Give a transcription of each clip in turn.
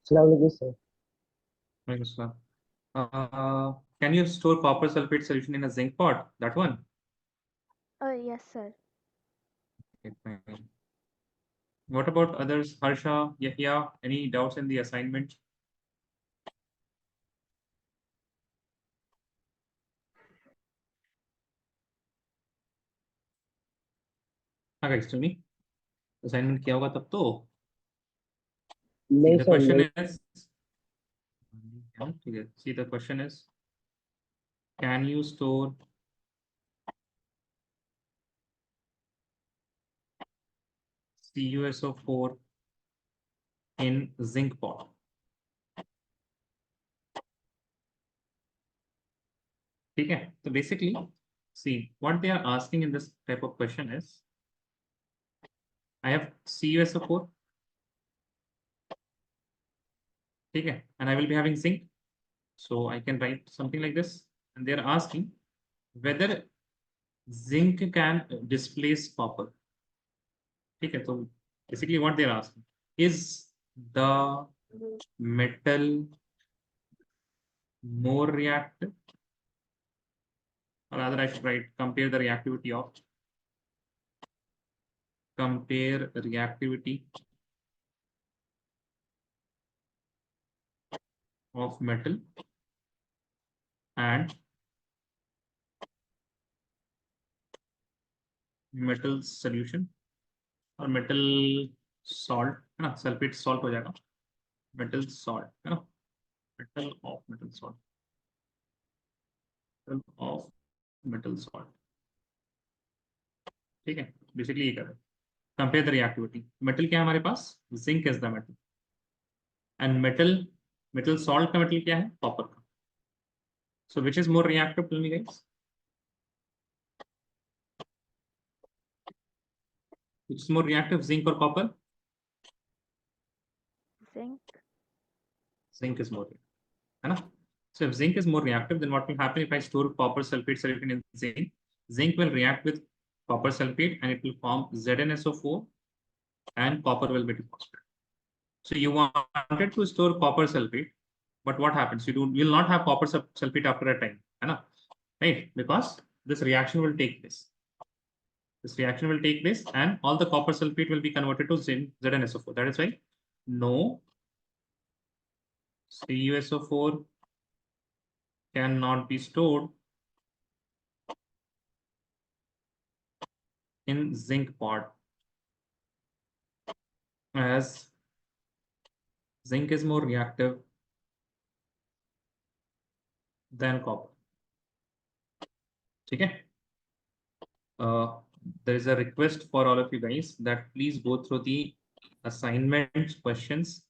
Assalamualaikum, sir. Can you store copper sulfate solution in a zinc pot? That one? Yes, sir. Okay, fine. What about others? Harsha, Yahya, any doubts in the assignment? हाँ guys, tell me. Assignment किया होगा तब तो? See, नहीं the sir, question नहीं. is. See, the question is, can you store CuSO4 in zinc pot? ठीक है? So basically, see, what they are asking in this type of question is, I have CuSO4, ठीक है? And I will be having zinc. So I can write something like this. And they are asking whether zinc can displace copper. ठीक है? So basically what they are asking is the metal more reactive, or rather I should write compare the reactivity of metal and metal solution और metal salt है ना, sulphate salt हो जाएगा, metal salt है ना, metal of metal salt. ठीक है, basically ये कर रहे हैं, कंपेयर द रिएक्टिविटी. मेटल क्या है हमारे पास? Zinc is the metal and metal salt का मेटल क्या है? कॉपर का. So which is more reactive? Tell me guys. Which is more reactive, zinc or copper? Zinc. Zinc is more reactive, है ना? So if zinc is more reactive, then what will happen if I store copper sulfate solution in zinc? Zinc will react with copper sulfate and it will form ZnSO4 and copper will be deposited. So you wanted to store copper sulfate, but what happens? You will not have copper sulfate after a time, है ना? Right? Because this reaction will take place. This reaction will take place and all the copper sulfate will be converted to ZnSO4. That is why no CuSO4 cannot be stored in zinc pot, as zinc is more reactive than copper. ठीक है? There is a request for all of you guys that please go through the assignment questions,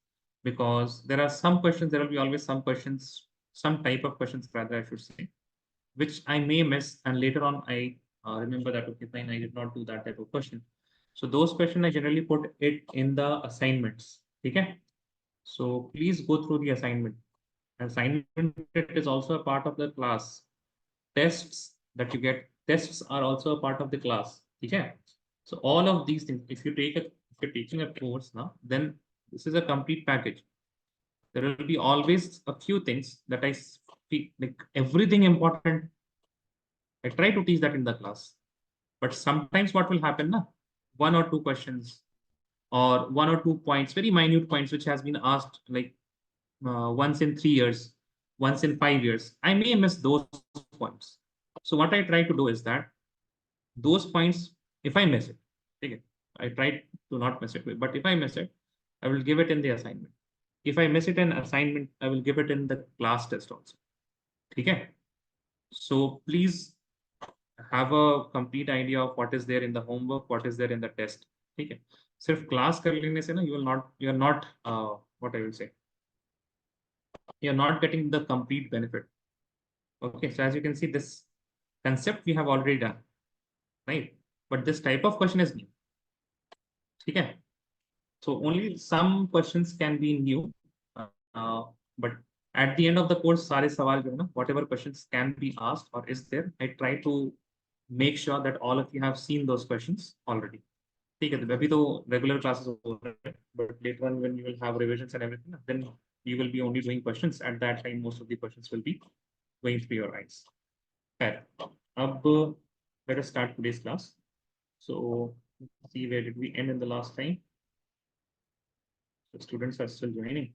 because there are some questions, there will be always some questions, some type of questions rather I should say, which I may miss, and later on I remember that, okay, fine, I did not do that type of question. So those questions I generally put it in the assignments. Okay, so please go through the assignment. Assignment is also a part of the class. Tests that you get, tests are also a part of the class. Okay, so all of these things, if you're taking a course now, then this is a complete package. There will be always a few things that I speak, like everything important I try to teach that in the class, but sometimes what will happen na, one or two questions or one or two points, very minute points, which has been asked like once in 3 years, once in 5 years, I may miss those points. So what I try to do is that those points, if I miss it, okay, I try to not miss it, but if I miss it, I will give it in the assignment. If I miss it in assignment, I will give it in the class test also. Okay, so please have a complete idea of what is there in the homework, what is there in the test. ठीक है, सिर्फ class कर लेने से ना, you are not what I will say, you are not getting the complete benefit. Okay, so as you can see, this concept we have already done, right? But this type of question is new. ठीक है, so only some questions can be new, but at the end of the course सारे सवाल जो है ना, whatever questions can be asked or is there, I try to make sure that all of you have seen those questions already. ठीक है, तो अभी तो regular classes हो रहे हैं, but later on when you will have revisions and everything, then you will be only doing questions. At that time, most of the questions will be going through your eyes. Fair. Ab, let us start today's class. So, see where did we end in the last time? The students are still joining.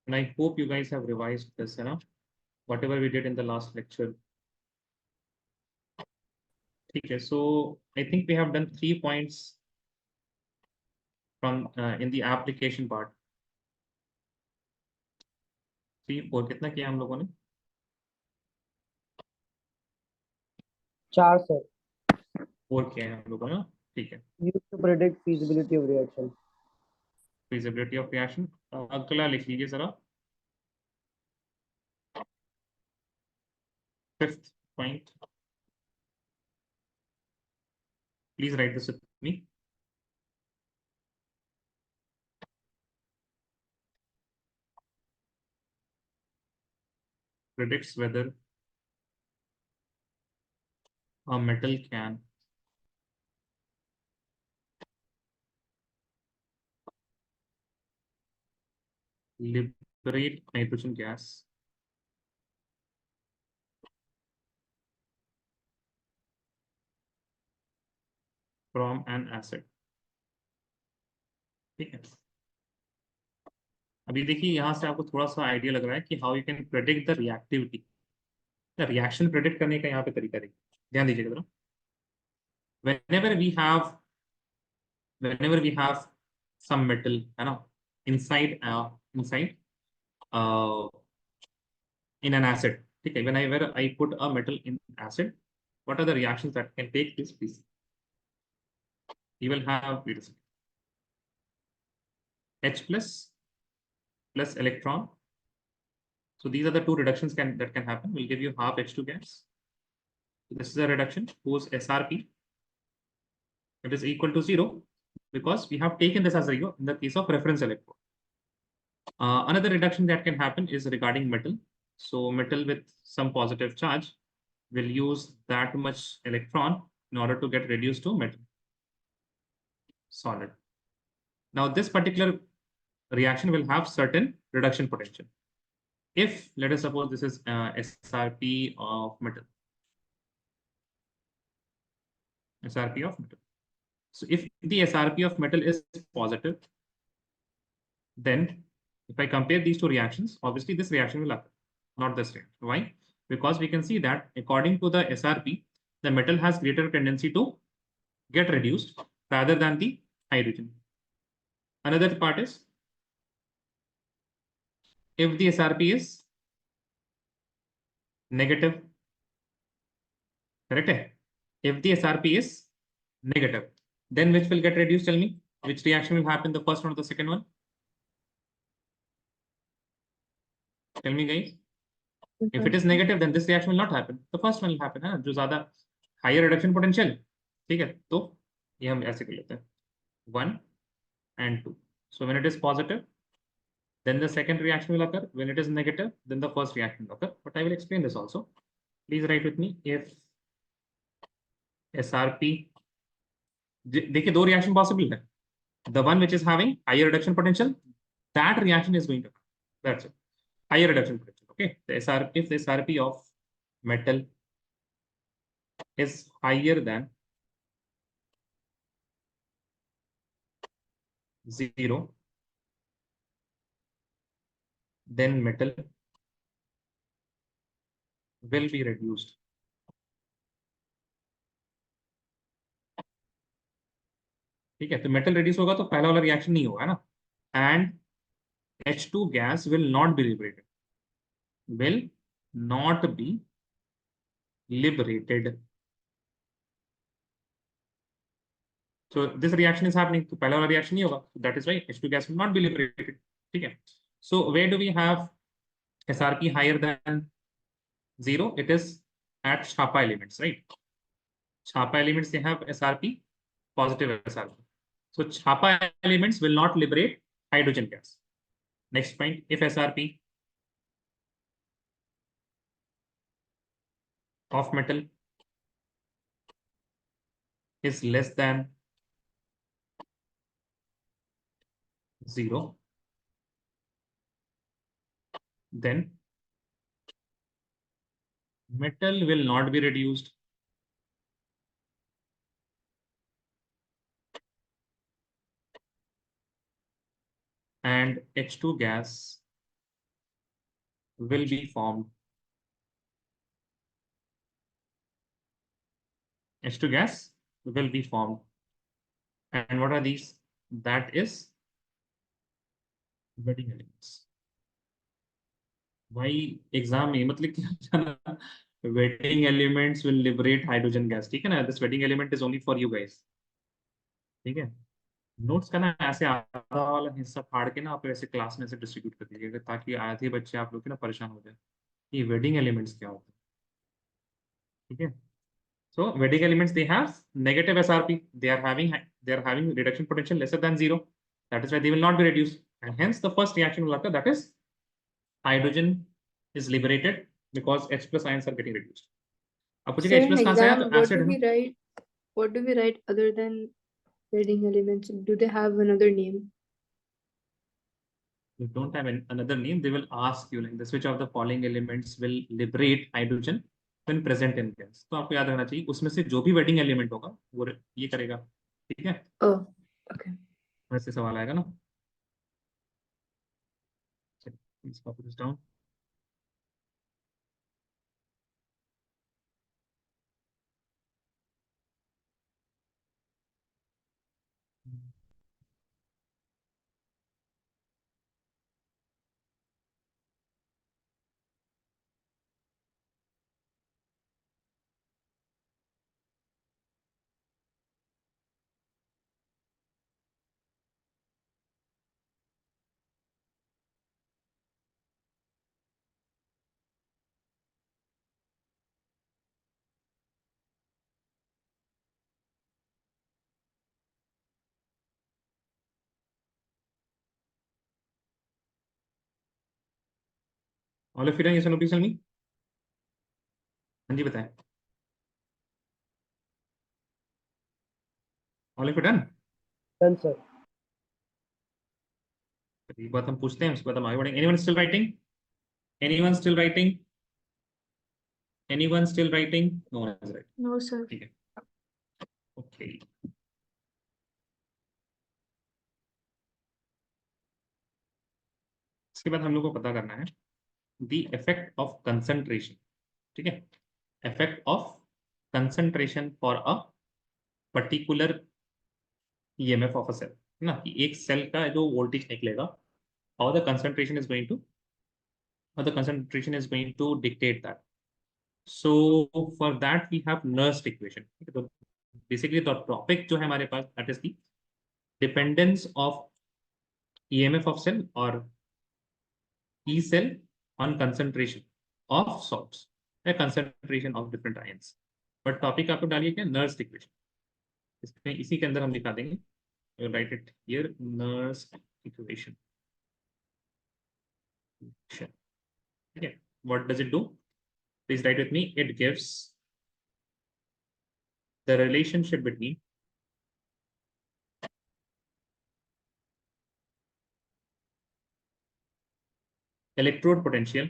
And I hope you guys have revised this, whatever we did in the last lecture. Okay, so I think we have done 3 points from in the application part. 3, 4 कितना किया हम लोगों ने? 4 sir. 4 किया है हम लोगों ने, ठीक है. Used to predict feasibility of reaction. Feasibility of reaction. अगला लिख लीजिए जरा. 5th point. Please write this with me. Predicts whether a metal can liberate nitrogen gas from an acid. ठीक है. अभी देखिए यहाँ से आपको थोड़ा सा आइडिया लग रहा है कि how you can predict the reactivity. Reaction predict करने का यहाँ पे तरीका देखिए, ध्यान दीजिएगा जरा. whenever we have some metal, inside uh, in an acid. Okay, whenever I put a metal in acid, what are the reactions that can take this piece? You will have H plus electron. So these are the 2 reductions that can happen. Will give you half H2 gas. So this is a reduction whose SRP, it is equal to 0 because we have taken this as 0 in the case of reference electron. Another reduction that can happen is regarding metal. So metal with some positive charge will use that much electron in order to get reduced to metal solid. Now this particular reaction will have certain reduction potential. If let us suppose this is SRP of metal. SRP of metal. So if the SRP of metal is positive, then if I compare these 2 reactions, obviously this reaction will occur, not this reaction. Why? Because we can see that according to the SRP, the metal has greater tendency to get reduced rather than the hydrogen. Another part is if the SRP is negative, correct? If the SRP is negative, then which will get reduced? Tell me, which reaction will happen, the first one or the second one? Tell me, guys. If it is negative, then this reaction will not happen. The first one will happen, है ना, जो ज़्यादा higher reduction potential. ठीक है, तो ये हम ऐसे कर लेते हैं 1 and 2. So when it is positive, then the second reaction will occur. When it is negative, then the first reaction will occur. But I will explain this also. Please write with me. If SRP, देखिए 2 reaction possible है. The one which is having higher reduction potential, that reaction is going to occur. That's it. Higher reduction potential. Okay. If the SRP of metal is higher than 0, then metal will be reduced. ठीक है, तो metal reduce होगा तो पहला वाला reaction नहीं होगा ना, and H2 gas will not be liberated. Will not be liberated. So this reaction is happening, तो पहला वाला रिएक्शन नहीं होगा, so that is why H2 gas will not be liberated. ठीक है. So where do we have SRP higher than 0? It is at Chapa elements, right? Chapa elements, they have SRP, positive SRP. So Chapa elements will not liberate hydrogen gas. Next point, if SRP of metal is less than 0, then metal will not be reduced. And H2 gas will be formed. H2 gas will be formed. And what are these? That is wedding elements. Why exam में मतलब क्या wedding elements will liberate hydrogen gas. ठीक है ना? This wedding element is only for you guys. ठीक है? Notes का ना ऐसे आधा वाला हिस्सा फाड़ के ना आप ऐसे क्लास में से डिस्ट्रीब्यूट कर दीजिएगा ताकि आधे बच्चे आप लोग के ना परेशान हो जाए ये वेडिंग एलिमेंट्स क्या होता है. ठीक है. So wedding elements, they have negative SRP. They are having reduction potential lesser than 0. That is why they will not be reduced. And hence the first reaction will occur, that is hydrogen is liberated because H plus ions are getting reduced. अब पूछेगा H plus कहाँ से आया? तो what acid do है we ना? write? What do we write other than wedding elements? Do they have another name? You don't have another name. They will ask you like this: which of the following elements will liberate hydrogen when present in gas? तो आपको याद रखना चाहिए उसमें से जो भी wedding element होगा वो ये करेगा. ठीक है. Oh, okay. वैसे सवाल आएगा ना. Please copy this down. All of you done? Yes or no? Please tell me. हाँ जी बताएं. All of you done? Done, sir. एक बात हम पूछते हैं उसके बाद हम आगे बढ़ेंगे. Anyone still writing? Anyone still writing? Anyone still writing? No one is writing. No, sir. ठीक है. Okay. इसके बाद हम लोग को पता करना है the effect of concentration. ठीक है. Effect of concentration for a particular EMF of a cell. है ना कि एक सेल का जो वोल्टेज निकलेगा how the concentration is going to dictate that. So for that we have Nernst equation. So basically the topic जो है हमारे पास that is the dependence of EMF of cell or E cell on concentration of salts, a concentration of different ions. But topic आप लोग डालिए क्या? Nernst equation. इसमें इसी के अंदर हम दिखा देंगे. We'll write it here. Nernst equation. Okay. What does it do? Please write with me. It gives the relationship between electrode potential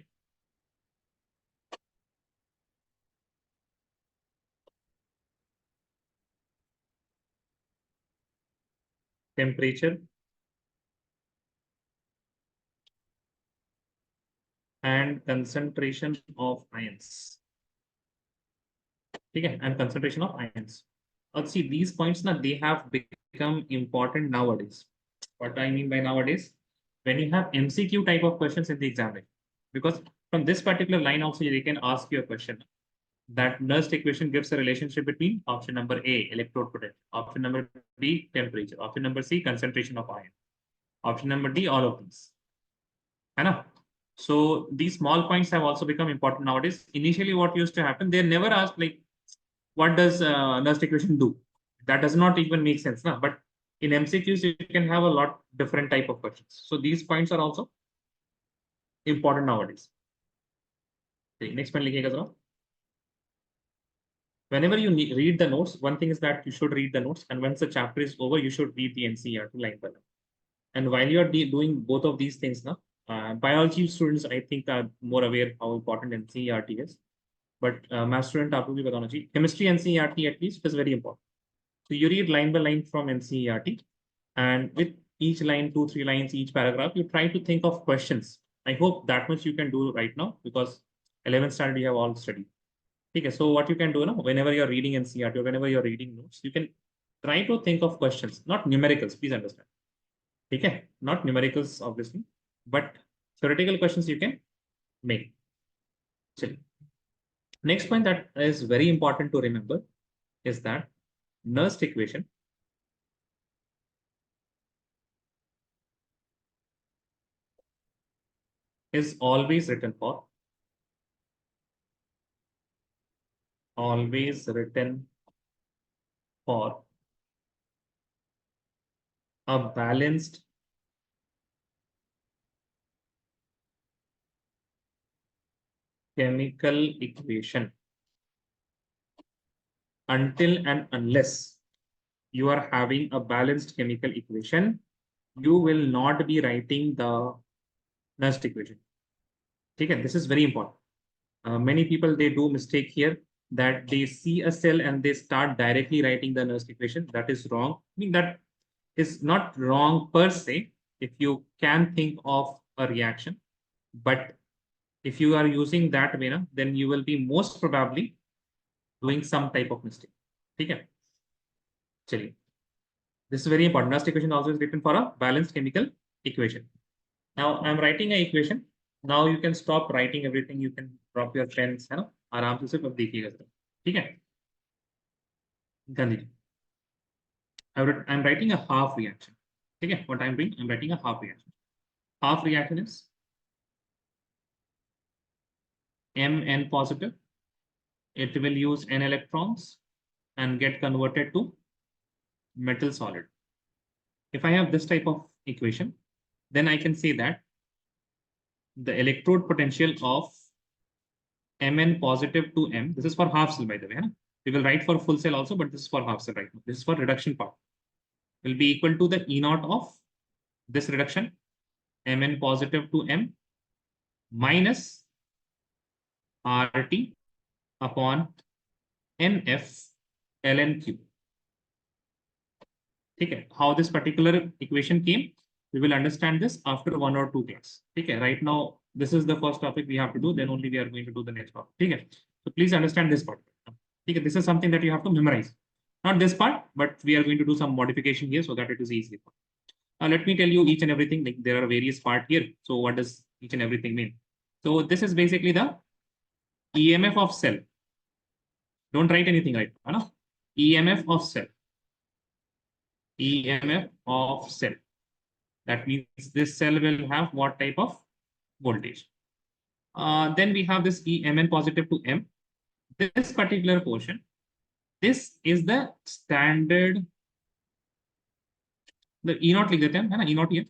temperature and concentration of ions. Okay, and concentration of ions. See, these points now they have become important nowadays. What I mean by nowadays, when you have MCQ type of questions in the examination, because from this particular line also they can ask you a question. That Nernst equation gives a relationship between option number A, electrode potential, option number B, temperature, option number C, concentration of ion, option number D, all of these. है ना? So these small points have also become important nowadays. Initially, what used to happen, they never asked like, what does Nernst equation do? That does not even make sense, na? But in MCQs, you can have a lot different type of questions. So these points are also important nowadays. Okay, next point लिखिएगा जरा. Whenever you read the notes, one thing is that you should read the notes, and once the chapter is over, you should read the NCERT line by line. And while you are doing both of these things now, biology students, I think, are more aware how important NCERT is. But math student, आपको भी बताना चाहिए. Chemistry NCERT at least is very important. So you read line by line from NCERT, and with each line, 2-3 lines, each paragraph, you try to think of questions. I hope that much you can do right now, because 11th standard you have all studied. Okay, so what you can do now, whenever you're reading NCERT or whenever you're reading notes, you can try to think of questions, not numericals, please understand. Okay, not numericals, obviously, but theoretical questions you can make. So, next point that is very important to remember is that Nernst equation is always written for a balanced chemical equation until and unless you are having a balanced chemical equation, you will not be writing the Nernst equation. Okay, this is very important. Many people, they do mistake here, that they see a cell and they start directly writing the Nernst equation. That is wrong. I mean, that is not wrong per se, if you can think of a reaction. But if you are using that way, then you will be most probably doing some type of mistake. Okay. Chaliye. This is very important. Nernst equation also is written for a balanced chemical equation. Now I'm writing an equation. Now you can stop writing everything. You can drop your pens, है ना? आराम से सिर्फ अब देखिएगा जरा. ठीक है? Gandhi. I'm writing a half reaction. Okay, what I'm doing, I'm writing a half reaction. Half reaction is Mn positive. It will use n electrons and get converted to metal solid. If I have this type of equation, then I can say that the electrode potential of Mn positive to M, this is for half cell, by the way. We will write for full cell also, but this is for half cell right now. This is for reduction part. Will be equal to the E naught of this reduction, Mn positive to M, minus RT upon NF ln Q. Okay, how this particular equation came, we will understand this after 1 or 2 class. Okay, right now, this is the first topic we have to do, then only we are going to do the next topic. Okay, so please understand this part. Okay, this is something that you have to memorize. Not this part, but we are going to do some modification here so that it is easy. Let me tell you each and everything. Like, there are various parts here. So what does each and everything mean? So this is basically the EMF of cell. Don't write anything right now. EMF of cell. EMF of cell. That means this cell will have what type of voltage. Then we have this Mn positive to M. This particular portion, this is the standard. The E naught लिख देते हैं, है ना? E naught here.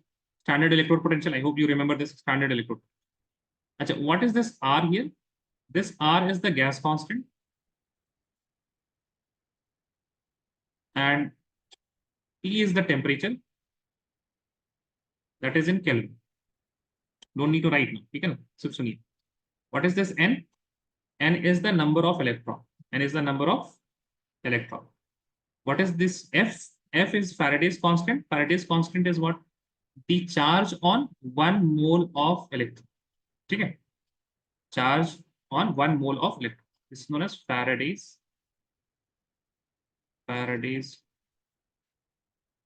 Standard electrode potential. I hope you remember this standard electrode. Achha, what is this R here? This R is the gas constant. And T is the temperature. That is in Kelvin. Don't need to write now. Okay? What is this N? N is the number of electron. N is the number of electron. What is this F? F is Faraday's constant. Faraday's constant is what? The charge on 1 mole of electron. Okay? Charge on 1 mole of electron. This is known as Faraday's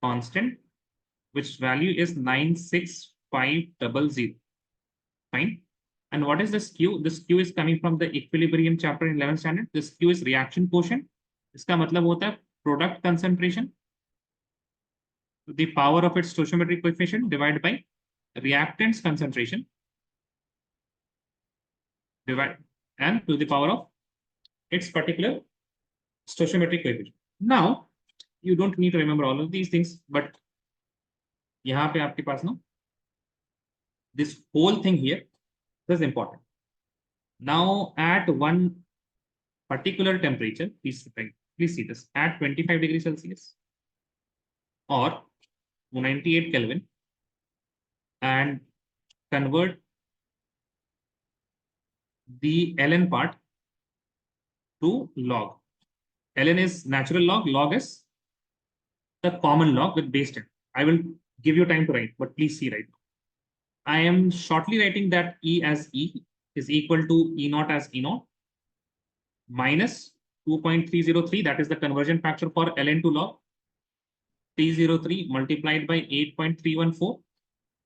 constant, which value is 96500. Fine. And what is this Q? This Q is coming from the equilibrium chapter in 11th standard. This Q is reaction quotient. इसका मतलब होता है product concentration, the power of its stoichiometric coefficient divided by reactants concentration. divide and to the power of its particular stoichiometric coefficient. Now, you don't need to remember all of these things, but यहाँ पे आपके पास ना this whole thing here is important. Now, at one particular temperature, please see this, at 25 degrees Celsius or 298 Kelvin, and convert the ln part to log. Ln is natural log, log is the common log with base 10. I will give you time to write, but please see right now. I am shortly writing that E as E is equal to E naught as E naught minus 2.303, that is the conversion factor for ln to log, 303 multiplied by 8.314,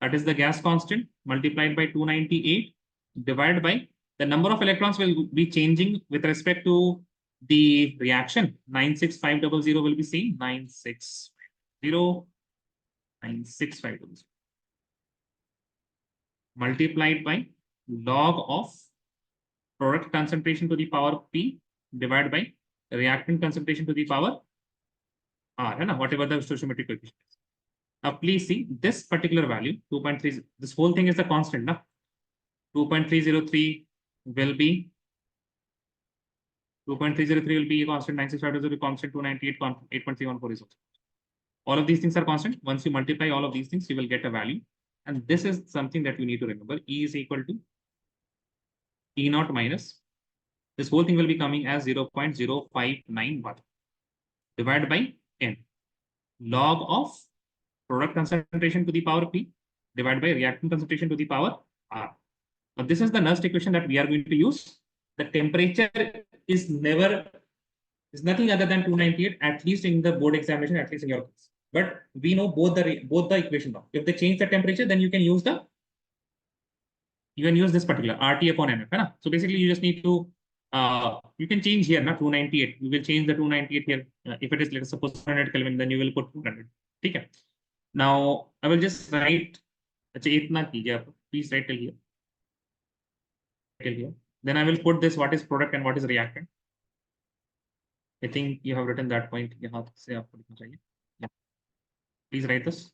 that is the gas constant, multiplied by 298, divided by the number of electrons will be changing with respect to the reaction. 96500 will be same, 96500 multiplied by log of product concentration to the power P divided by reactant concentration to the power R, whatever the stoichiometric coefficient is. Now, please see this particular value, 2.3, this whole thing is the constant. 2.303 will be 2.303 will be constant, 96500 will be constant, 298 constant, 8.314 is also. All of these things are constant. Once you multiply all of these things, you will get a value. And this is something that you need to remember. E is equal to E naught minus, this whole thing will be coming as 0.0591 divided by N. Log of product concentration to the power P divided by reactant concentration to the power R. Now, this is the Nernst equation that we are going to use. The temperature is nothing other than 298, at least in the board examination, at least in your case. But we know both the equation now. If they change the temperature, then you can use this particular RT upon MF. Right? So basically, you just need to you can change here, not 298. You will change the 298 here. If it is, let's suppose 100 Kelvin, then you will put 200. Okay. Now I will just write. Please write till here. Then I will put this, what is product and what is reactant. I think you have written that point. Yeah. Please write this.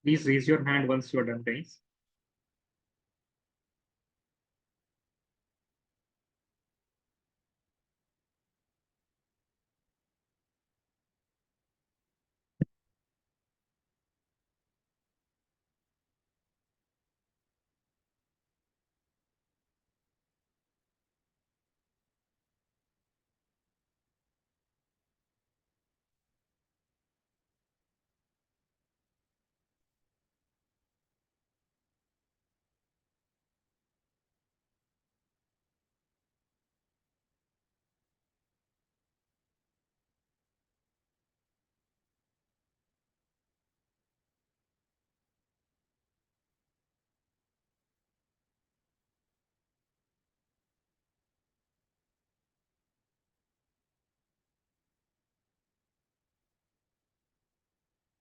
Please raise your hand once you are done, guys.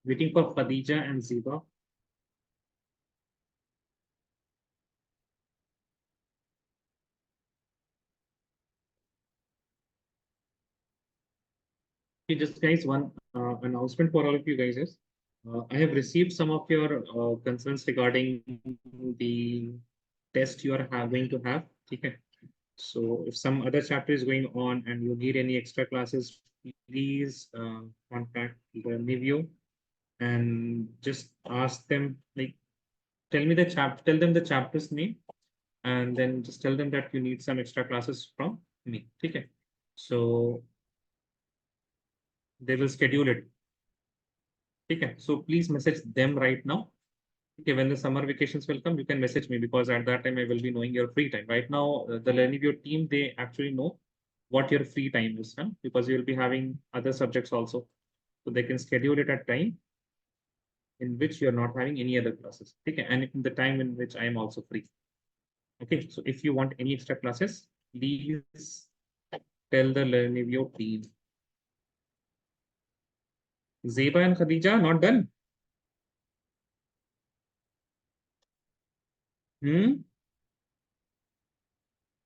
Waiting for Khadija and Ziba. Okay, just guys, one announcement for all of you guys is I have received some of your concerns regarding the test you are going to have. Okay. So if some other chapter is going on and you need any extra classes, please contact Learnivio and just ask them, like, tell them the chapter's name, and then just tell them that you need some extra classes from me. Okay. So they will schedule it. Okay. So please message them right now. Okay, when the summer vacations will come, you can message me, because at that time I will be knowing your free time. Right now, the Learnivio team, they actually know what your free time is, huh? Because you will be having other subjects also. So they can schedule it at time in which you're not having any other classes. Okay, and in the time in which I am also free. Okay, so if you want any extra classes, please tell the Learnivio team. Zeba and Khadija, not done.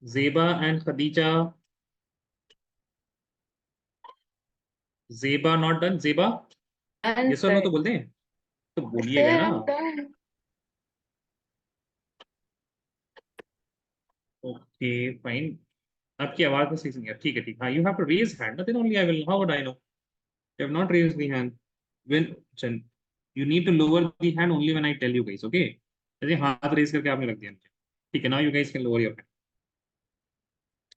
Zeba and Khadija. Zeba not done. Zeba? Yes or no तो बोल दें. तो बोलिएगा ना. Okay, fine. आपकी आवाज में सही है. ठीक है, ठीक. हाँ, you have to raise hand. Then only I will. How would I know? You have not raised the hand. When you need to lower the hand only when I tell you guys. Okay. जैसे हाथ raise करके आपने रख दिया. ठीक है. Now you guys can lower your hand.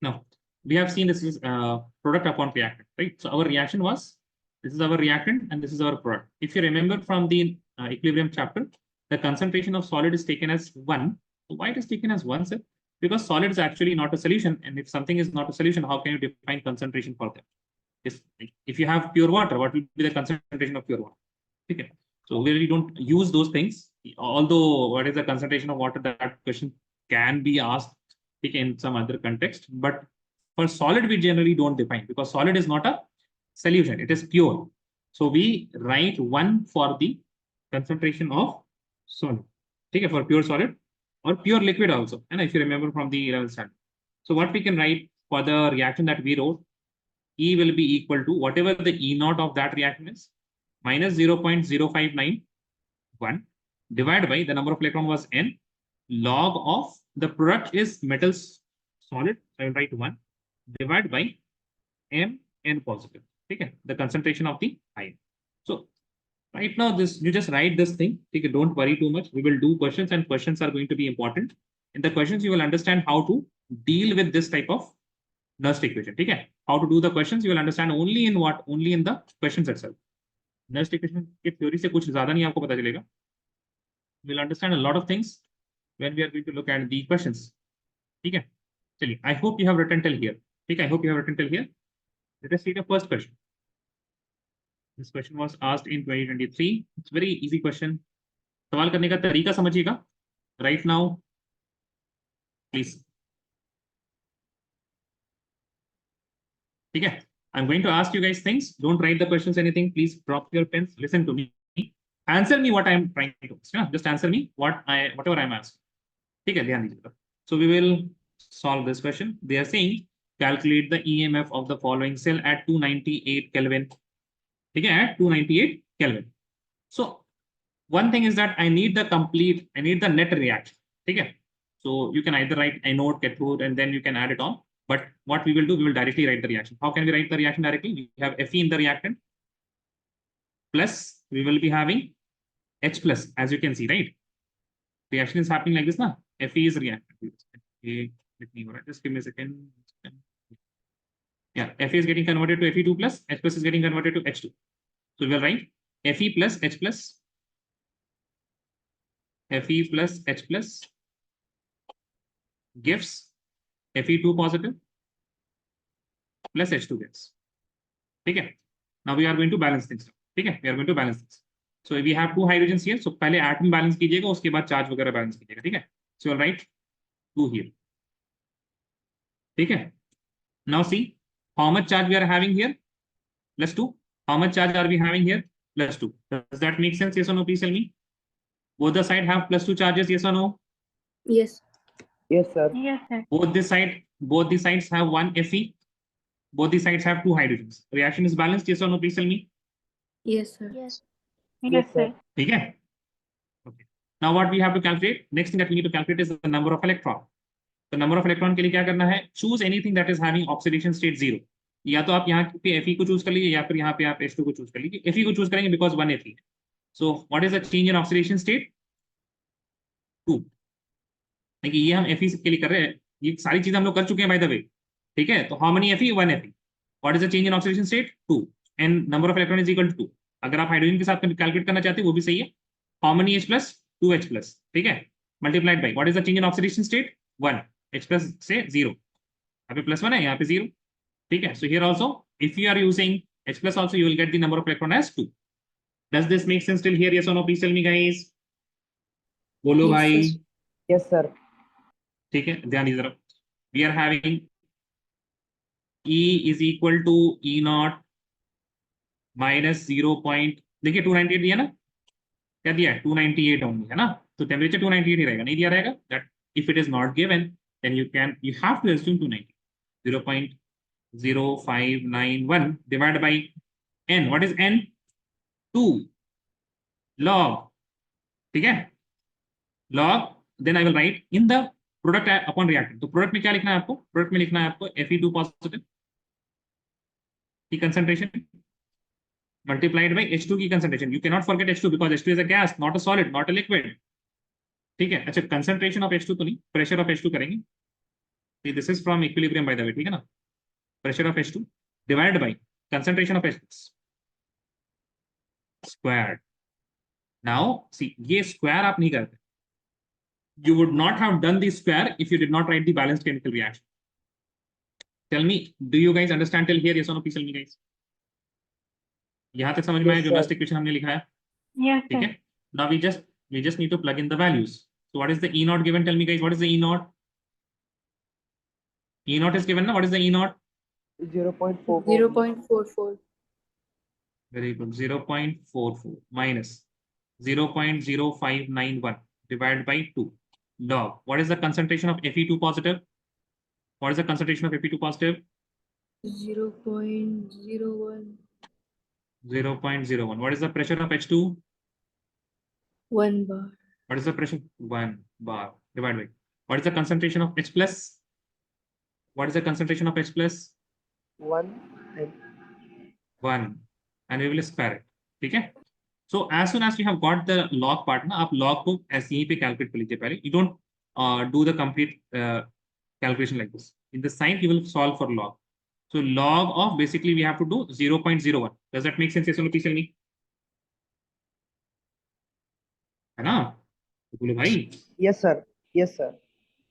Now we have seen this is product upon reactant, right? So our reaction was, this is our reactant and this is our product. If you remember from the equilibrium chapter, the concentration of solid is taken as 1. So why it is taken as 1, sir? Because solid is actually not a solution, and if something is not a solution, how can you define concentration for them? If you have pure water, what will be the concentration of pure water? Okay. So we really don't use those things. Although what is the concentration of water, that question can be asked in some other context, but for solid we generally don't define, because solid is not a solution, it is pure. So we write 1 for the concentration of solid. Okay, for pure solid or pure liquid also. And if you remember from the 11th standard. So what we can write for the reaction that we wrote, E will be equal to whatever the E naught of that reaction is, minus 0.0591 divided by the number of electron was N, log of the product is metals solid, I will write 1, divided by M N positive. Okay, the concentration of the ion. So right now, this you just write this thing. Okay, don't worry too much. We will do questions, and questions are going to be important. In the questions, you will understand how to deal with this type of Nernst equation. Okay, how to do the questions you will understand only in what? Only in the questions itself. Nernst equation की theory से कुछ ज़्यादा नहीं आपको पता चलेगा. We'll understand a lot of things when we are going to look at the questions. Okay, चलिए. I hope you have written till here. Okay, I hope you have written till here. Let us see the first question. This question was asked in 2023. It's very easy question. सवाल करने का तरीका समझिएगा. Right now, please. Okay, I'm going to ask you guys things. Don't write the questions, anything. Please drop your pens. Listen to me. Answer me what I'm trying to do. Just answer me whatever I'm asking. Okay, ध्यान दीजिएगा. So we will solve this question. They are saying calculate the EMF of the following cell at 298 Kelvin. Okay, at 298 Kelvin. So one thing is that I need the net reaction. Okay, so you can either write anode, cathode, and then you can add it on. But what we will do, we will directly write the reaction. How can we write the reaction directly? We have Fe in the reactant, plus we will be having H plus, as you can see, right? Reaction is happening like this, na? Fe is reactant. Just give me a second. Yeah, Fe is getting converted to Fe2 plus, H plus is getting converted to H2. So we will write Fe plus H plus, Fe plus H plus gives Fe2 positive plus H2 gas. Okay. Now we are going to balance things. Okay, we are going to balance things. So we have two hydrogens here. So पहले atom balance कीजिएगा, उसके बाद charge वगैरह balance कीजिएगा. ठीक है. So you'll write 2 here. ठीक है. Now see how much charge we are having here. Plus 2. How much charge are we having here? Plus 2. Does that make sense? Yes or no? Please tell me. Both the side have plus 2 charges. Yes or no? Yes. Yes, sir. Yes, sir. Both the sides have one Fe. Both the sides have 2 hydrogens. Reaction is balanced. Yes or no? Please tell me. Yes, sir. Yes. Yes, Yes, sir. sir. ठीक है. Okay. Now what we have to calculate? Next thing that we need to calculate is the number of electron. The number of electron के लिए क्या करना है? Choose anything that is having oxidation state 0. या तो आप यहाँ पे Fe को चूज कर लीजिए या फिर यहाँ पे आप H2 को चूज कर लीजिए. Fe को चूज करेंगे because 1 Fe. So what is the change in oxidation state? 2. देखिए ये हम Fe के लिए कर रहे हैं. ये सारी चीजें हम लोग कर चुके हैं by the way. ठीक है. तो how many Fe? 1 Fe. What is the change in oxidation state? 2. And number of electron is equal to 2. अगर आप हाइड्रोजन के साथ कैलकुलेट करना चाहते हैं वो भी सही है. How many H plus? 2H plus. ठीक है. Multiplied by what is the change in oxidation state? 1. H plus से 0. यहाँ पे plus 1 है, यहाँ पे 0. ठीक है. So here also, if you are using H plus also, you will get the number of electron as 2. Does this make sense till here? Yes or no? Please tell me, guys. बोलो Yes, भाई. sir. Yes, sir. ठीक है. ध्यान दीजिए जरा. We are having E is equal to E naught minus 0. देखिए 298 दिया ना, क्या दिया है? 298 ओनली है ना. तो टेम्परेचर 298 ही रहेगा, नहीं दिया रहेगा. That if it is not given then you have to assume 290. 0.0591 divided by n. What is n? 2 log. ठीक है. log, then I will write in the product upon reactant. तो प्रोडक्ट में क्या लिखना है आपको? प्रोडक्ट में लिखना है आपको Fe2 positive की concentration multiplied by H2 की concentration. You cannot forget H2 because H2 is a gas, not a solid, not a liquid. ठीक है. अच्छा, concentration of H2 तो नहीं, pressure of H2 करेंगे. See, this is from equilibrium by the way. ठीक है ना. Pressure of H2 divided by concentration of H squared. Now see, ये square आप नहीं करते. You would not have done the square if you did not write the balanced chemical reaction. Tell me, do you guys understand till here? Yes or no? Please tell me, guys. यहाँ तक समझ में आया? जो last equation हमने लिखा है. Yes, ठीक sir. है. Now we just need to plug in the values. So what is the E naught given? Tell me, guys, what is the E naught? E naught is given. Now what is the E naught? 0.44. 0.44. Very good. 0.44 minus 0.0591 divided by 2 log. What is the concentration of Fe2 positive? What is the concentration of Fe2 positive? 0.01. 0.01. What is the pressure of H2? 1 bar. What is the pressure? 1 bar divided by. What is the concentration of H plus? What is the concentration of H plus? 1 and 1. And we will square it. ठीक है. So as soon as you have got the log part ना, आप log को ऐसे यहीं पे calculate कर लीजिए पहले. You don't do the complete calculation like this. In the sign you will solve for log. So log of basically we have to do 0.01. Does that make sense? Yes or no? Please tell me. है ना? तो बोलो भाई. yes, sir. Yes, sir.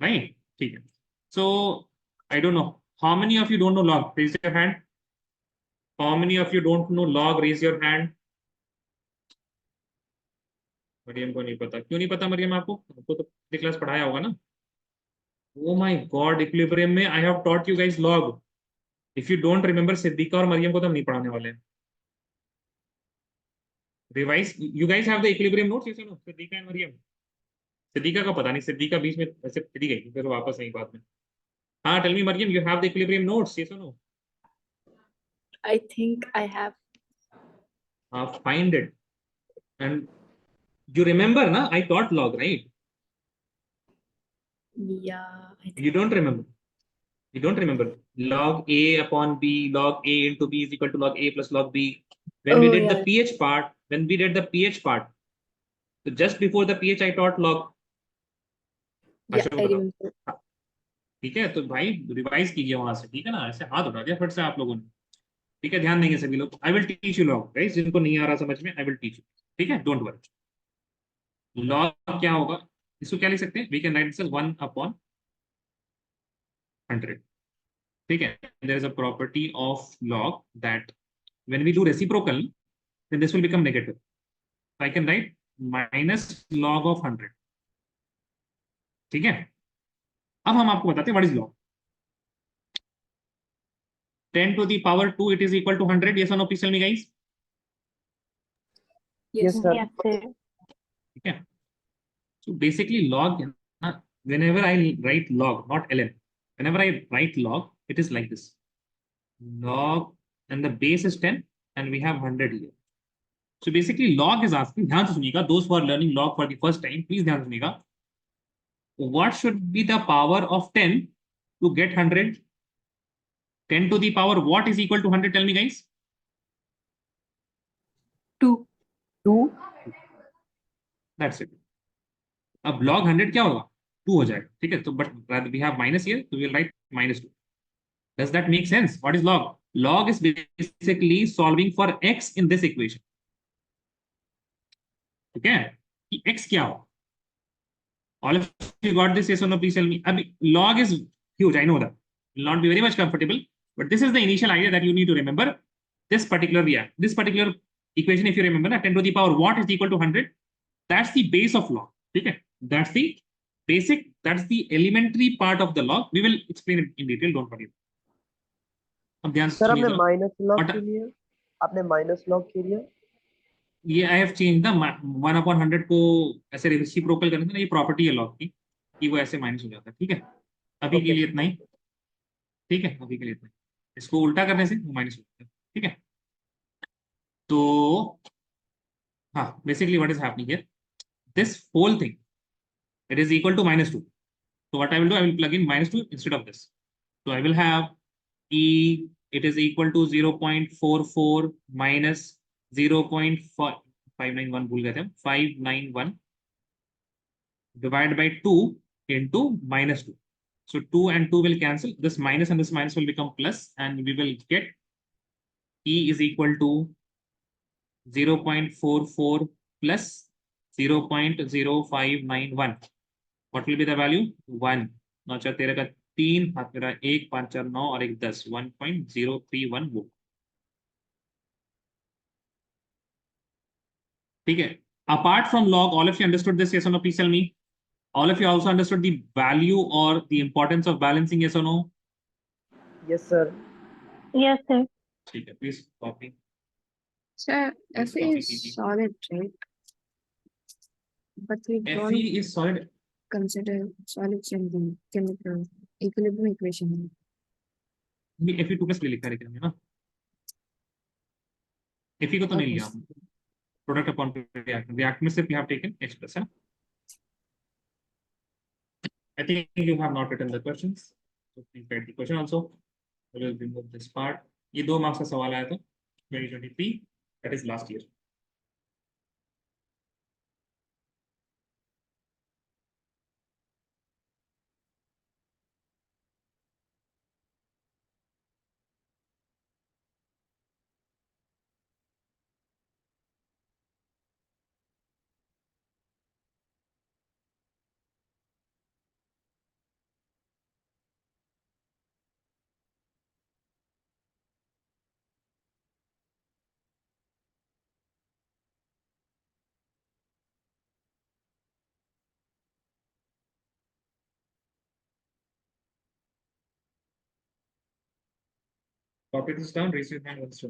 भाई ठीक है. So I don't know how many of you don't know log. Raise your hand. How many of you don't know log? Raise your hand. Maryam को नहीं पता. क्यों नहीं पता मरियम आपको? आपको तो पिछली क्लास पढ़ाया होगा ना. Oh my God, equilibrium में I have taught you guys log. If you don't remember, Siddiqa और मरियम को तो हम नहीं पढ़ाने वाले हैं. Revise. You guys have the equilibrium notes? Yes or no? Siddiqa and Maryam. Siddiqa का पता नहीं. सिद्दीका बीच में ऐसे चली गई फिर वापस नहीं बाद में. हाँ, tell me Maryam, you have the equilibrium notes? Yes or no? I think I have. Find it and You remember, na? I taught log, right? Yeah, I think. You don't remember. You don't remember. Log A upon B, log A into B is equal to log A plus log B. When we Oh, did the yeah. pH part, so just before the pH, I taught log. Yeah, अच्छा, I बताओ. remember. ठीक है, तो भाई revise कीजिए वहां से, ठीक है ना? ऐसे हाथ उठा दिया फट से आप लोगों ने. ठीक है, ध्यान देंगे सभी लोग. I will teach you log, guys. जिनको नहीं आ रहा समझ में, आई विल टीच यू. ठीक है, डोंट वरी. लॉग क्या होगा? इसको क्या लिख सकते हैं? We can write this as 1 upon 100. ठीक है. There is a property of log that when we do reciprocal, then this will become negative. So I can write minus log of 100. ठीक है. अब हम आपको बताते हैं what is log. 10 to the power 2, it is equal to 100. Yes or no, please tell me, guys. Yes, sir. Yes, sir. ठीक है. So basically log, whenever I write log, not ln, whenever I write log, it is like this. Log, and the base is 10 and we have 100 here. So basically log is asking, ध्यान से सुनिएगा, those who are learning log for the first time, please ध्यान से सुनिएगा. What should be the power of 10 to get 100? 10 to the power what is equal to 100? Tell me, guys. 2. 2. That's it. अब log 100 क्या होगा? 2 हो जाएगा. ठीक है. तो but we have minus here, so we'll write minus 2. Does that make sense? What is log? Log is basically solving for x in this equation. ठीक है. कि x क्या हो? All of you got this? Yes or no? Please tell me. Abhi, log is huge. I know that. Will not be very much comfortable, but this is the initial idea that you need to remember. This particular equation, if you remember, 10 to the power what is equal to 100. That's the base of log. Okay, that's the basic, that's the elementary part of the log. We will explain it in detail, don't worry. अब ध्यान से sir सुनिए आपने जरा. Minus log But के लिए आपने minus log के लिए ये आई हैव चेंज द 1/100 को ऐसे रेसिप्रोकल करने से ना, ये प्रॉपर्टी है लॉग की कि वो ऐसे माइनस हो जाता है. ठीक है, अभी के ओके लिए इतना ही. ठीक है, अभी के लिए इतना ही. इसको उल्टा करने से वो माइनस हो जाता है. ठीक है. तो हाँ, basically what is happening here, this whole thing, it is equal to -2. So what I will do, I will plug in -2 instead of this. So I will have E, it is equal to 0.44 minus 0.591, भूल गए थे हम, 591 divided by 2 into -2. So 2 and 2 will cancel. This minus and this minus will become plus, and we will get E is equal to 0.44 plus 0.0591. What will be the value? 1. नौ चार 13 का 3, हाथ मेरा 1, 5 4 9 और 1 10, 1.031 वो. ठीक है. Apart from log, all of you understood this? Yes or no? Please tell me. All of you also understood the value or the importance of balancing? Yes or no? Yes sir. Yes, sir. ठीक है. Please copy. Sir, Please Fe copy is PP. solid, right? But we Fe don't is solid. consider solids in the chemical equilibrium equation. Fe2 plus ले लिखा है ना. Fe को तो नहीं Okay. लिया. Product upon react में सिर्फ you have taken H plus है. I think you have not written the questions. So please write the question also. I will remove this part. ये 2 मार्क्स का सवाल आया था 2023, that is last year. Copy this down, raise your hand once.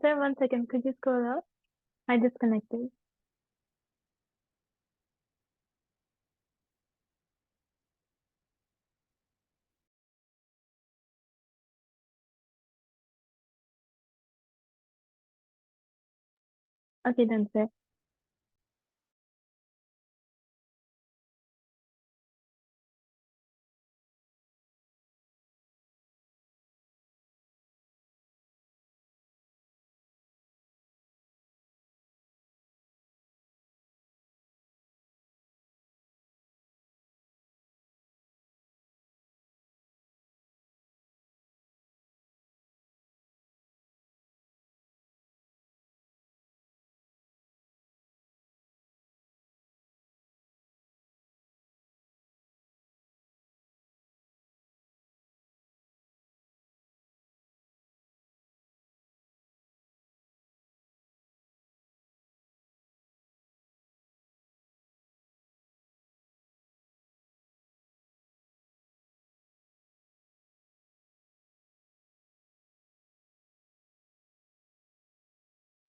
Sir, 1 second. Could you scroll up? I disconnected. Okay, done, sir.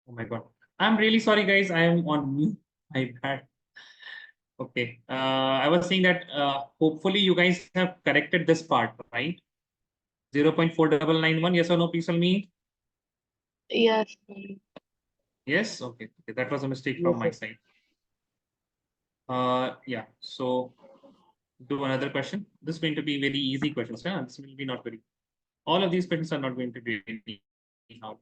Oh my God. I'm really sorry, guys. I am on mute. My bad. Okay. I was saying that hopefully you guys have corrected this part, right? 0.4991. Yes or no, please tell me. Yes. Yes. Okay. Okay. That was a mistake Yes, from my sir. side. Yeah. So do another question. This is going to be very easy questions. Yeah? This will be not very. All of these questions are not going to be any hard.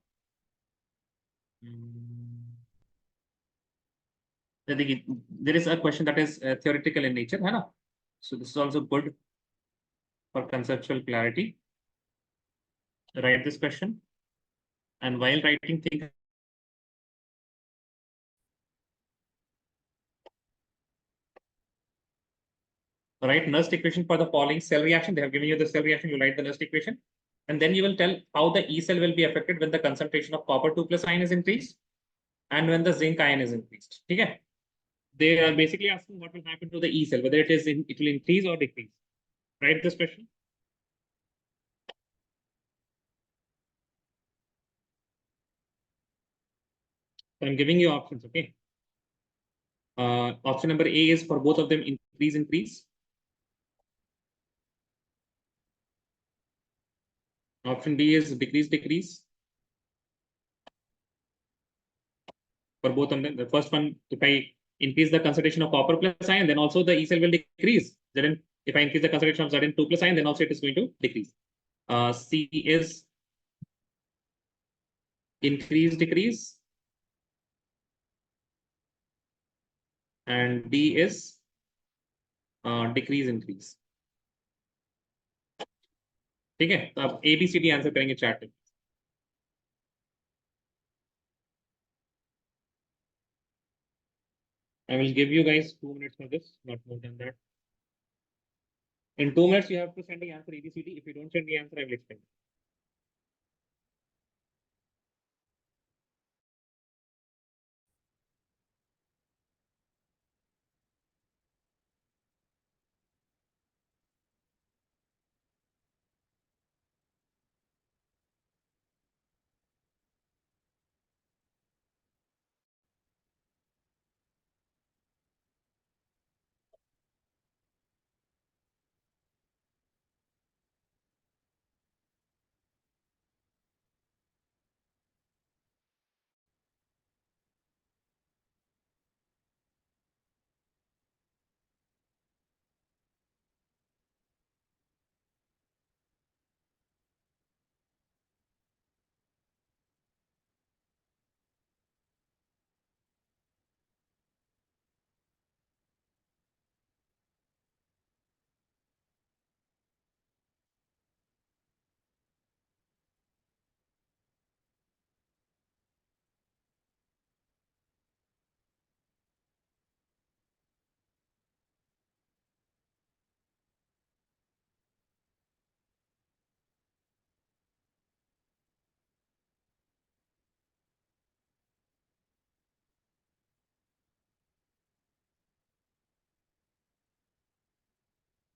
I think there is a question that is theoretical in nature, है ना? So this is also good for conceptual clarity. Write this question, and while writing, think. Write Nernst equation for the following cell reaction. They have given you the cell reaction. You write the Nernst equation, and then you will tell how the E cell will be affected when the concentration of copper 2 plus ion is increased, and when the zinc ion is increased. Okay. They are basically asking what will happen to the E cell, whether it will increase or decrease. Write this question. So I'm giving you options. Okay. Option number A is for both of them increase. Option D is decrease. For both of them, the first one, if I increase the concentration of copper plus ion, then also the E cell will decrease. Then if I increase the concentration of Zn 2 plus ion, then also it is going to decrease. C is decrease. And D is increase. ठीक है, तो आप ABCD answer करेंगे chat में. I will give you guys 2 minutes for this, not more than that. In 2 minutes, you have to send the answer ABCD. If you don't send the answer, I will explain.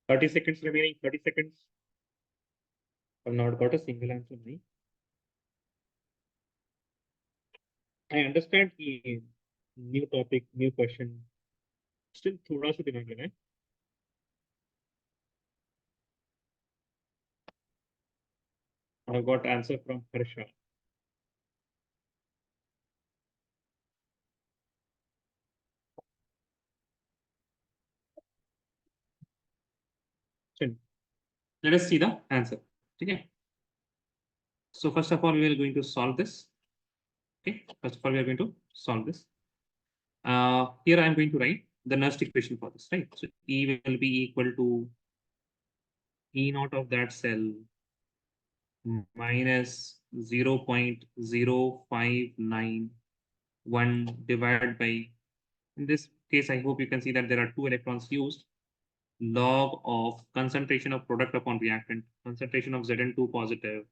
Thirty seconds remaining. 30 seconds. I've not got a single answer. I understand कि new topic, new question. Still थोड़ा सा दिमाग लगाएं. I got answer from Harsha. Let us see the answer. Okay. So first of all, we are going to solve this. Okay. First of all, we are going to solve this. Here I am going to write the Nernst equation for this, right? So E will be equal to E naught of that cell minus 0.0591 divided by, in this case, I hope you can see that there are 2 electrons used, log of concentration of product upon reactant, concentration of Zn2 positive,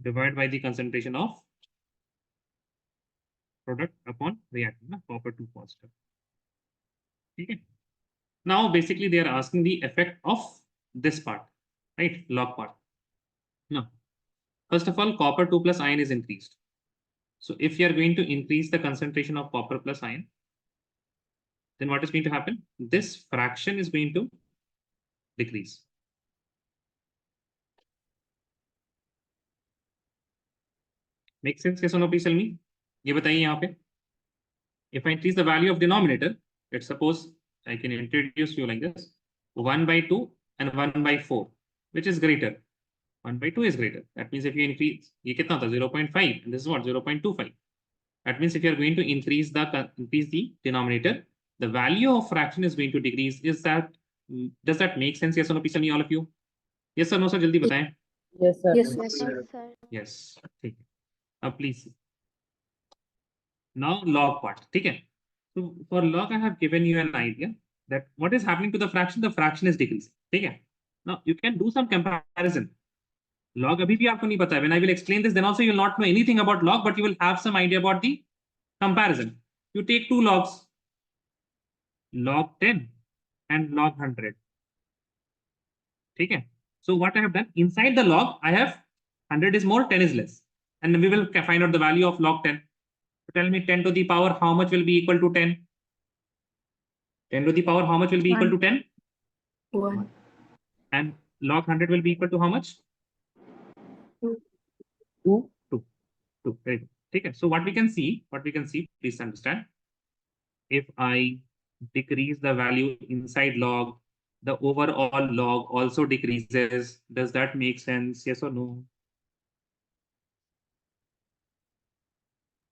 divided by the concentration of product upon reactant, copper 2 positive. Okay. Now, basically, they are asking the effect of this part, right? Log part. Now, first of all, copper 2 plus ion is increased. So if you are going to increase the concentration of copper plus ion, then what is going to happen? This fraction is going to decrease. Make sense? Yes or no? Please tell me. ये बताइए यहाँ पे. If I increase the value of denominator, let's suppose I can introduce you like this: 1 by 2 and 1 by 4, which is greater? 1 by 2 is greater. That means if you increase, ये कितना था? 0.5, and this is what? 0.25. That means if you are going to increase the denominator, the value of fraction is going to decrease. Does that make sense? Yes or no? Please tell me, all of you. Yes or no, sir? जल्दी बताएं. Yes, sir. Yes, Yes, sir. sir. Yes. ठीक है. Now please. Now log part. ठीक है. So for log, I have given you an idea that what is happening to the fraction. The fraction is decreasing. ठीक है. Now you can do some comparison. Log अभी भी आपको नहीं पता है. When I will explain this, then also you will not know anything about log, but you will have some idea about the comparison. You take 2 logs, log 10 and log 100. ठीक है. So what I have done, inside the log, I have 100 is more, 10 is less. And we will find out the value of log 10. So tell me 10 to the power, how much will be equal to 10? 10 to the power, how much will be equal to 10? 1. And log 100 will be equal to how much? 2. 2. Very good. Okay. So what we can see, please understand. If I decrease the value inside log, the overall log also decreases. Does that make sense? Yes or no?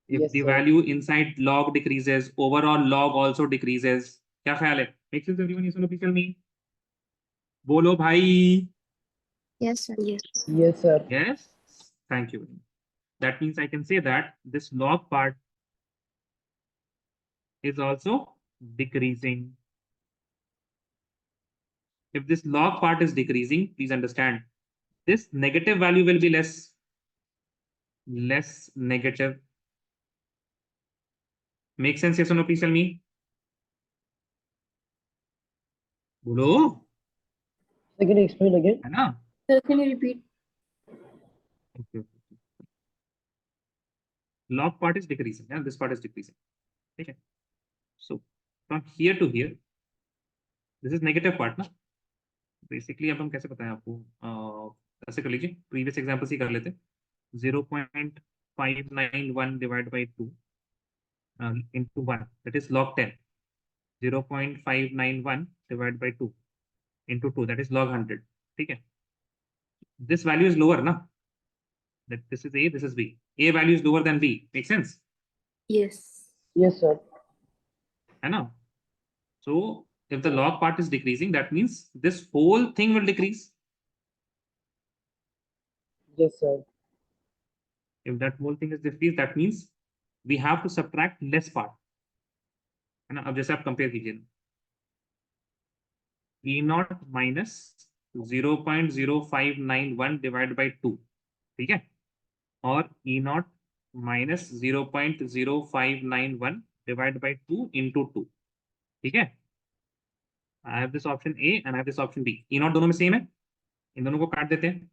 If Yes, the sir. value inside log decreases, overall log also decreases. क्या ख्याल है? Make sense, everyone? Yes or no? Please tell me. बोलो भाई. Yes, sir. Yes. Yes, sir. Yes. Thank you. That means I can say that this log part is also decreasing. If this log part is decreasing, please understand, this negative value will be less negative. Make sense? Yes or no? Please tell me. बोलो. So can you explain again? है ना? Sir, can you repeat? Okay. Log part is decreasing and this part is decreasing. Okay. So from here to here, this is negative part ना. Basically अब हम कैसे बताएं आपको? ऐसे कर लीजिए, previous examples ही कर लेते. 0.591 divided by 2 into 1, that is log 10. 0.591 divided by 2 into 2, that is log 100. ठीक है. This value is lower ना. That this is A, this is B. A value is lower than B. Make sense? Yes. Yes, sir. है ना? So if the log part is decreasing, that means this whole thing will decrease. Yes, sir. If that whole thing is decreased, that means we have to subtract less part. है ना? अब जैसे आप compare कीजिए, E naught minus 0.0591 divided by 2. ठीक है. और E naught minus 0.0591 divided by 2 into 2. ठीक है. I have this option A and I have this option B. E naught दोनों में सेम है, इन दोनों को काट देते हैं.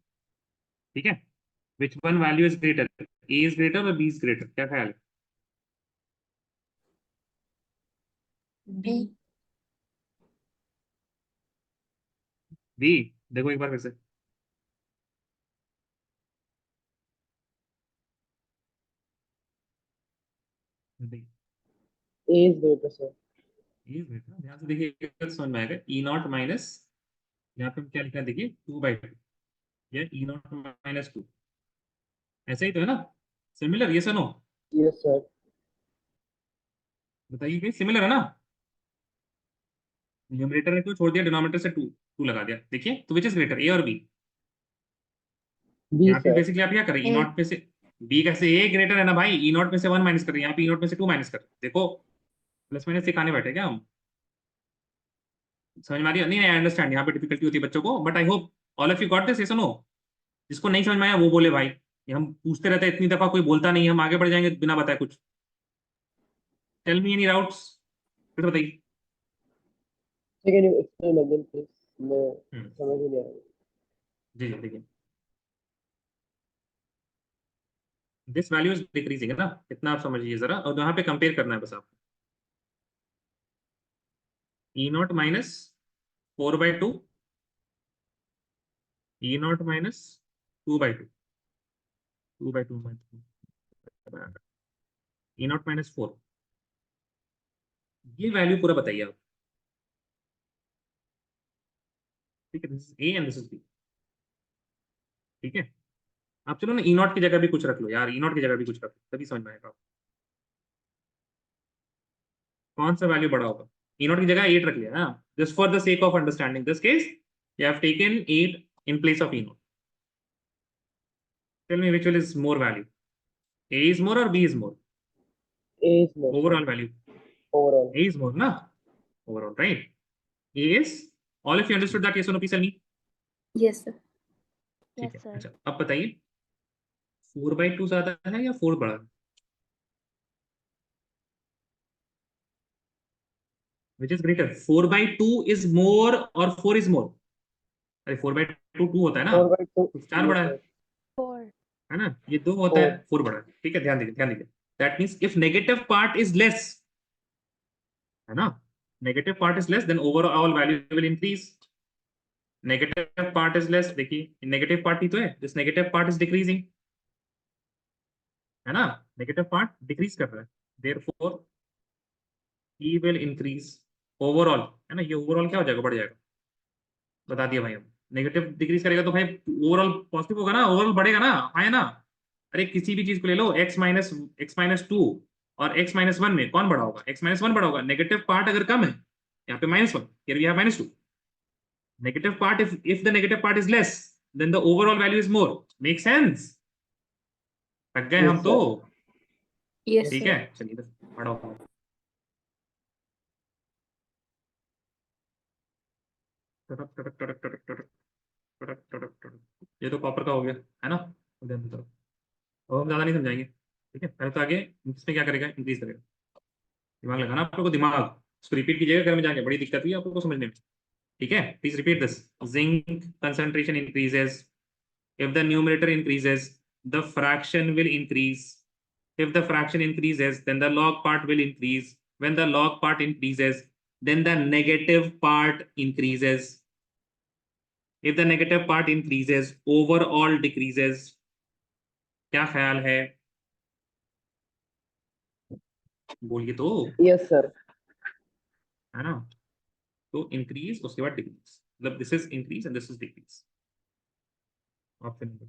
ठीक है. Which one value is greater, A is greater और बी इज ग्रेटर, क्या ख्याल है? B. बी, देखो एक बार फिर से। B, A is greater, sir. A is greater, ध्यान से देखिए समझ में आएगा। ई नॉट माइनस, यहाँ पे हम क्या लिखा है देखिए 2/2, या ई नॉट माइनस 2, ऐसा ही तो है ना, सिमिलर, ये सुनो Yes, sir. बताइए कि सिमिलर है ना। न्यूमरेटर ने क्यों छोड़ दिया, डिनोमिनेटर से 2 लगा दिया, देखिए तो विच इज ग्रेटर, ए और बी? B, यहाँ पे sir. बेसिकली आप क्या करें, ई A. नॉट में से बी, कैसे ए ग्रेटर है ना भाई, ई नॉट में से 1 माइनस कर रहे हैं, यहाँ पे ई नॉट में से 2 माइनस कर रहे हैं। देखो प्लस माइनस सिखाने बैठे क्या हम, समझ में आ रही है? नहीं, आई अंडरस्टैंड, यहाँ पे डिफिकल्टी होती है बच्चों को, but I hope all of you got this, सुनो। जिसको नहीं समझ में आया वो बोले भाई, ये हम पूछते रहते हैं इतनी दफा, कोई बोलता नहीं, हम आगे बढ़ जाएंगे बिना बताए कुछ। टेल मी एनी डाउट्स, फिर तो बताइए। So can you explain again, please? मैं हम्म, समझ ही नहीं आया। जी जी देखिए, दिस वैल्यू इज डिक्रीजिंग है ना, इतना आप समझिए जरा, और यहाँ पे कंपेयर करना है बस आपको। E nought minus 4/2, E nought minus 2/2, 2/2 E nought minus 4, ये वैल्यू पूरा बताइए आप। ठीक है, this is A and this is B. ठीक है, आप चलो ना ई नॉट की जगह भी कुछ रख लो यार, ई नॉट की जगह भी कुछ रख लो, तभी समझ में आएगा। कौन सा वैल्यू बड़ा होगा? ई नॉट की जगह 8 रख लिया ना, just for the sake of understanding this case you have taken 8 in place of E not. Tell me which is more value, A is more or B is more? A is more, sir. Overall value Overall. A is more ना, overall right. A is, all of you understood that, yes or no please tell me. Yes, sir. ठीक Yes, है, sir. अच्छा अब बताइए 4/2 ज्यादा है या 4 बड़ा है? Which is greater, 4/2 is more और 4 इज मोर? अरे 4/2 2 होता है ना, 4/2. तो 4 Yes, बड़ा sir. Four. है ना, ये 2 होता 4. है, 4 बड़ा है। ठीक है, ध्यान दीजिए ध्यान दीजिए, that means if negative part is less, है ना, negative part is less than overall value will increase. Negative part is less, देखिए नेगेटिव पार्ट ही तो है, this negative part is decreasing, है ना, नेगेटिव पार्ट डिक्रीज कर रहा है, therefore he will increase overall, है ना, ये ओवरऑल क्या हो जाएगा, बढ़ जाएगा, बता दिया भाई। हम नेगेटिव डिक्रीज करेगा तो भाई ओवरऑल पॉजिटिव होगा ना, ओवरऑल बढ़ेगा ना, है ना। अरे किसी भी चीज को ले लो, x-2 और x-1 में कौन बड़ा होगा, x-1 बड़ा होगा। नेगेटिव पार्ट अगर कम है, यहाँ पे -1, here we have -2, negative part, if the negative part is less then the overall value is more, make sense? थक गए हम Yes, तो। sir. Yes, ठीक sir. है, चलिए इधर पढ़ो। टड़क टड़क टड़क टड़क टड़क टड़क टड़क टड़क, ये तो कॉपर का हो गया, है ना। उधर की तरफ, और हम ज्यादा नहीं समझाएंगे। ठीक है, पहले तो आगे इसमें क्या करेगा, इंक्रीज करेगा। दिमाग लगाना आप लोग को, दिमाग, उसको रिपीट कीजिएगा घर में जाके, बड़ी दिक्कत हुई आप लोग को समझने में। ठीक है, please repeat this. Zinc concentration increases, if the numerator increases the fraction will increase, if the fraction increases then the log part will increase, when the log part increases then the negative part increases, if the negative part increases overall decreases। क्या ख्याल है, बोलिए तो, Yes, sir. है ना। तो increase उसके बाद डिक्रीज, मतलब this is increase and this is decrease, option number.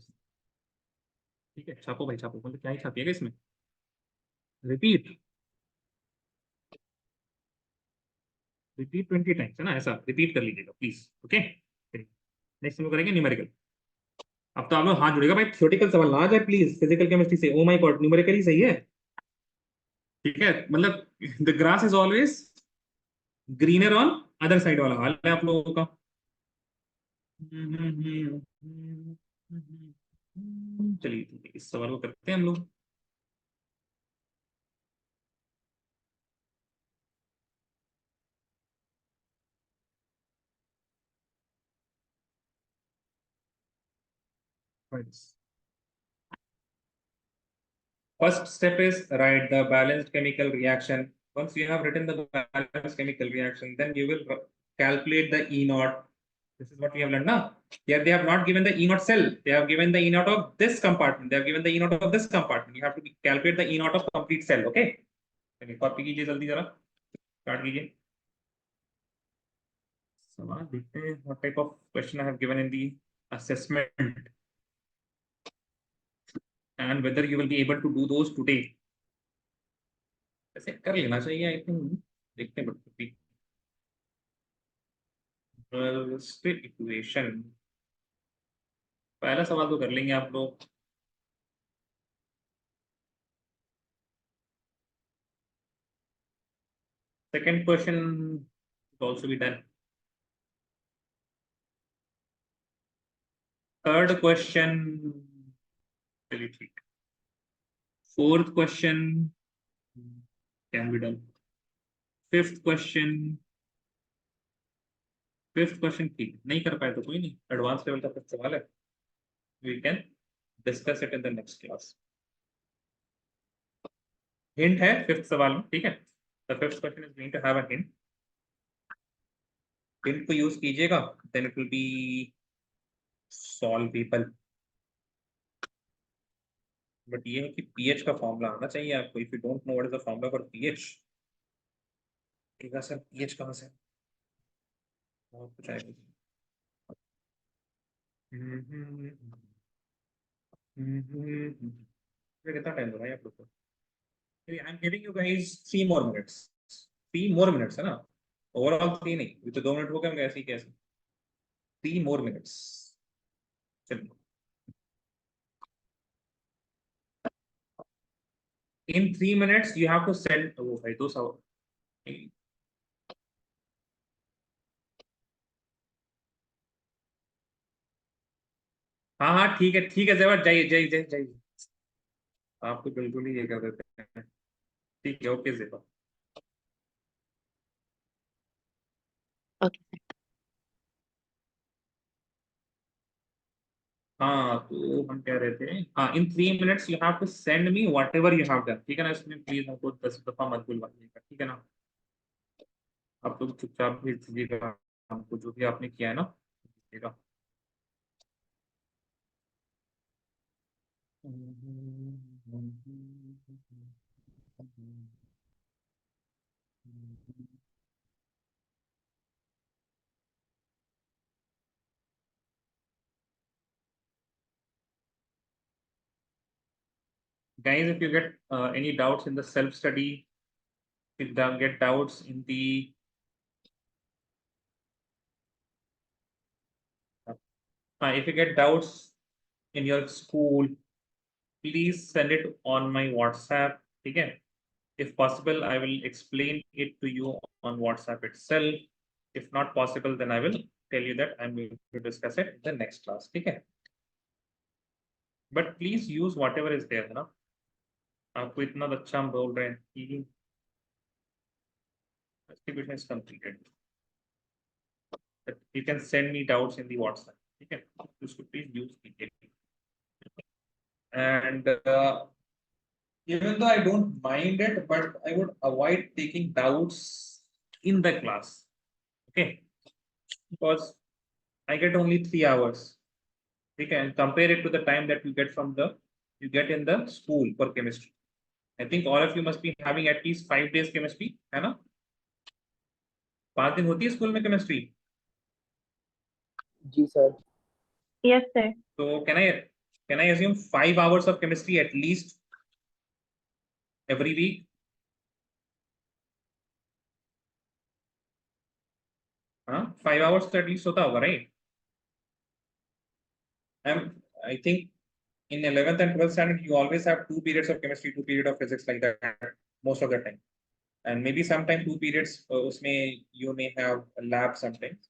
ठीक है, छापो भाई छापो, मतलब क्या ही छापिएगा इसमें, रिपीट, रिपीट 20 टाइम्स, है ना, ऐसा रिपीट कर लीजिएगा प्लीज। ओके, नेक्स्ट हम लोग करेंगे न्यूमेरिकल। अब तो आप लोग हाथ जुड़ेगा भाई, थ्योरेटिकल सवाल ना आ जाए प्लीज, फिजिकल केमिस्ट्री से, ओ माय गॉड, न्यूमेरिकल ही सही है। ठीक है, मतलब the grass is always greener on other side वाला हाल है आप लोगों का। चलिए ठीक है, इस सवाल को करते हैं हम लोग। First step is write the balanced chemical reaction. Once you have written the balanced chemical reaction, then you will calculate the E naught. This is what we have learned now. Here they have not given the E naught cell. They have given the E naught of this compartment. They have given the E naught of this compartment. You have to calculate the E naught of complete cell. Okay. Copy कीजिए जल्दी जरा start कीजिए सवाल देखते हैं what type of question I have given in the assessment and whether you will be able to do those today. ऐसे कर लेना चाहिए आई थिंक देखते हैं बट स्ट्रिक्ट इक्वेशन पहला सवाल तो कर लेंगे आप लोग second question will also be done. Third question really ठीक. Fourth question can be done. Fifth question ठीक नहीं कर पाए तो कोई नहीं एडवांस लेवल का कुछ सवाल है we can discuss it in the next class. Hint है फिफ्थ सवाल में ठीक है the fifth question is going to have a hint. Hint को यूज कीजिएगा then it will be solvable. But ये है कि pH का फॉर्मूला आना चाहिए आपको if you don't know what is the formula for pH sir pH कहाँ से बहुत कुछ आएगा कितना टाइम लगा आप लोग को I am giving you guys 3 more minutes 3 more minutes है ना ओवरऑल 3 नहीं ये तो 2 मिनट हो गए ऐसे ही कैसे 3 more minutes चलिए in 3 minutes you have to send वो भाई 2 सवाल हाँ हाँ ठीक है जबर जाइए जाइए आपको बिल्कुल ही ये कर देते हैं ठीक है ओके जेबा Okay. हाँ तो हम कह रहे थे हाँ in 3 minutes you have to send me whatever you have done ठीक है ना इसमें प्लीज हमको 10 दफा मत बुलवाइएगा ठीक है ना आप लोग चुपचाप भेज दीजिएगा हमको जो भी आपने किया है ना दीजिएगा Guys, if you get any doubts in the self-study, if you get doubts in the if you get doubts in your school, please send it on my WhatsApp. Okay? If possible, I will explain it to you on WhatsApp itself. If not possible, then I will tell you that I'm going to discuss it in the next class. Okay? But please use whatever is there. ना? आपको इतना अच्छा हम बोल रहे हैं कि distribution is completed. But you can send me doubts in the WhatsApp. Okay? Just please use it. And even though I don't mind it, but I would avoid taking doubts in the class. Okay? Because I get only 3 hours. Okay, and compare it to the time that you get in the school for chemistry. I think all of you must be having at least 5 days chemistry, है ना? 5 दिन होती है school में chemistry. Ji sir Yes, sir. So can I assume 5 hours of chemistry at least every week? Huh? 5 hours तो at least होता होगा, right? I think in 11th and 12th standard, you always have 2 periods of chemistry, 2 periods of physics like that most of the time. And maybe sometime 2 periods, usme you may have a lab sometimes.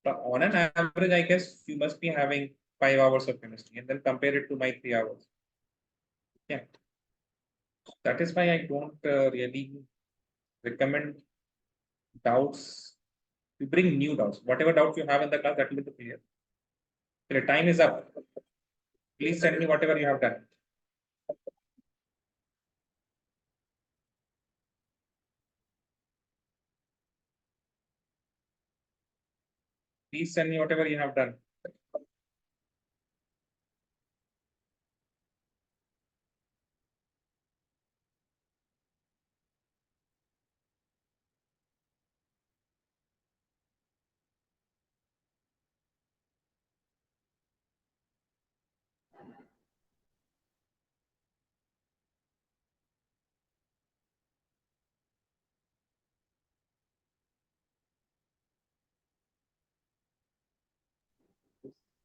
But on an average, I guess you must be having 5 hours of chemistry and then compare it to my 3 hours. Yeah. That is why I don't really recommend doubts. You bring new doubts. Whatever doubts you have in the class, that will be clear. The time is up. Please send me whatever you have done. Please send me whatever you have done.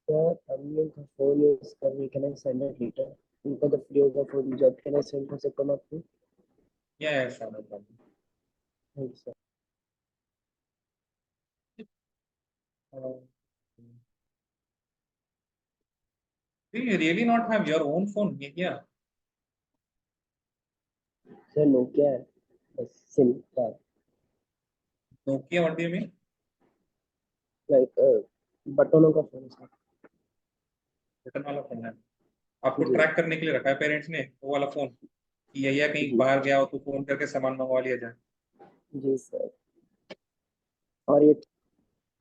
Sir, अम्मी का phone use कर रही, can I send it later? उनका तो free होगा phone, जब can I send for second आपको? Yeah, sure, no problem. Thank you, sir. Do you really not have your own phone? Yeah. Sir, Nokia है, बस SIM card, Nokia, what do you mean? like बटनों का phone sir. Button वाला phone है आपको जी। Track करने के लिए रखा है पेरेंट्स ने वो वाला फोन कि यही कहीं जी। बाहर गया हो तो फोन करके सामान मंगवा लिया जाए. जी सर. और ये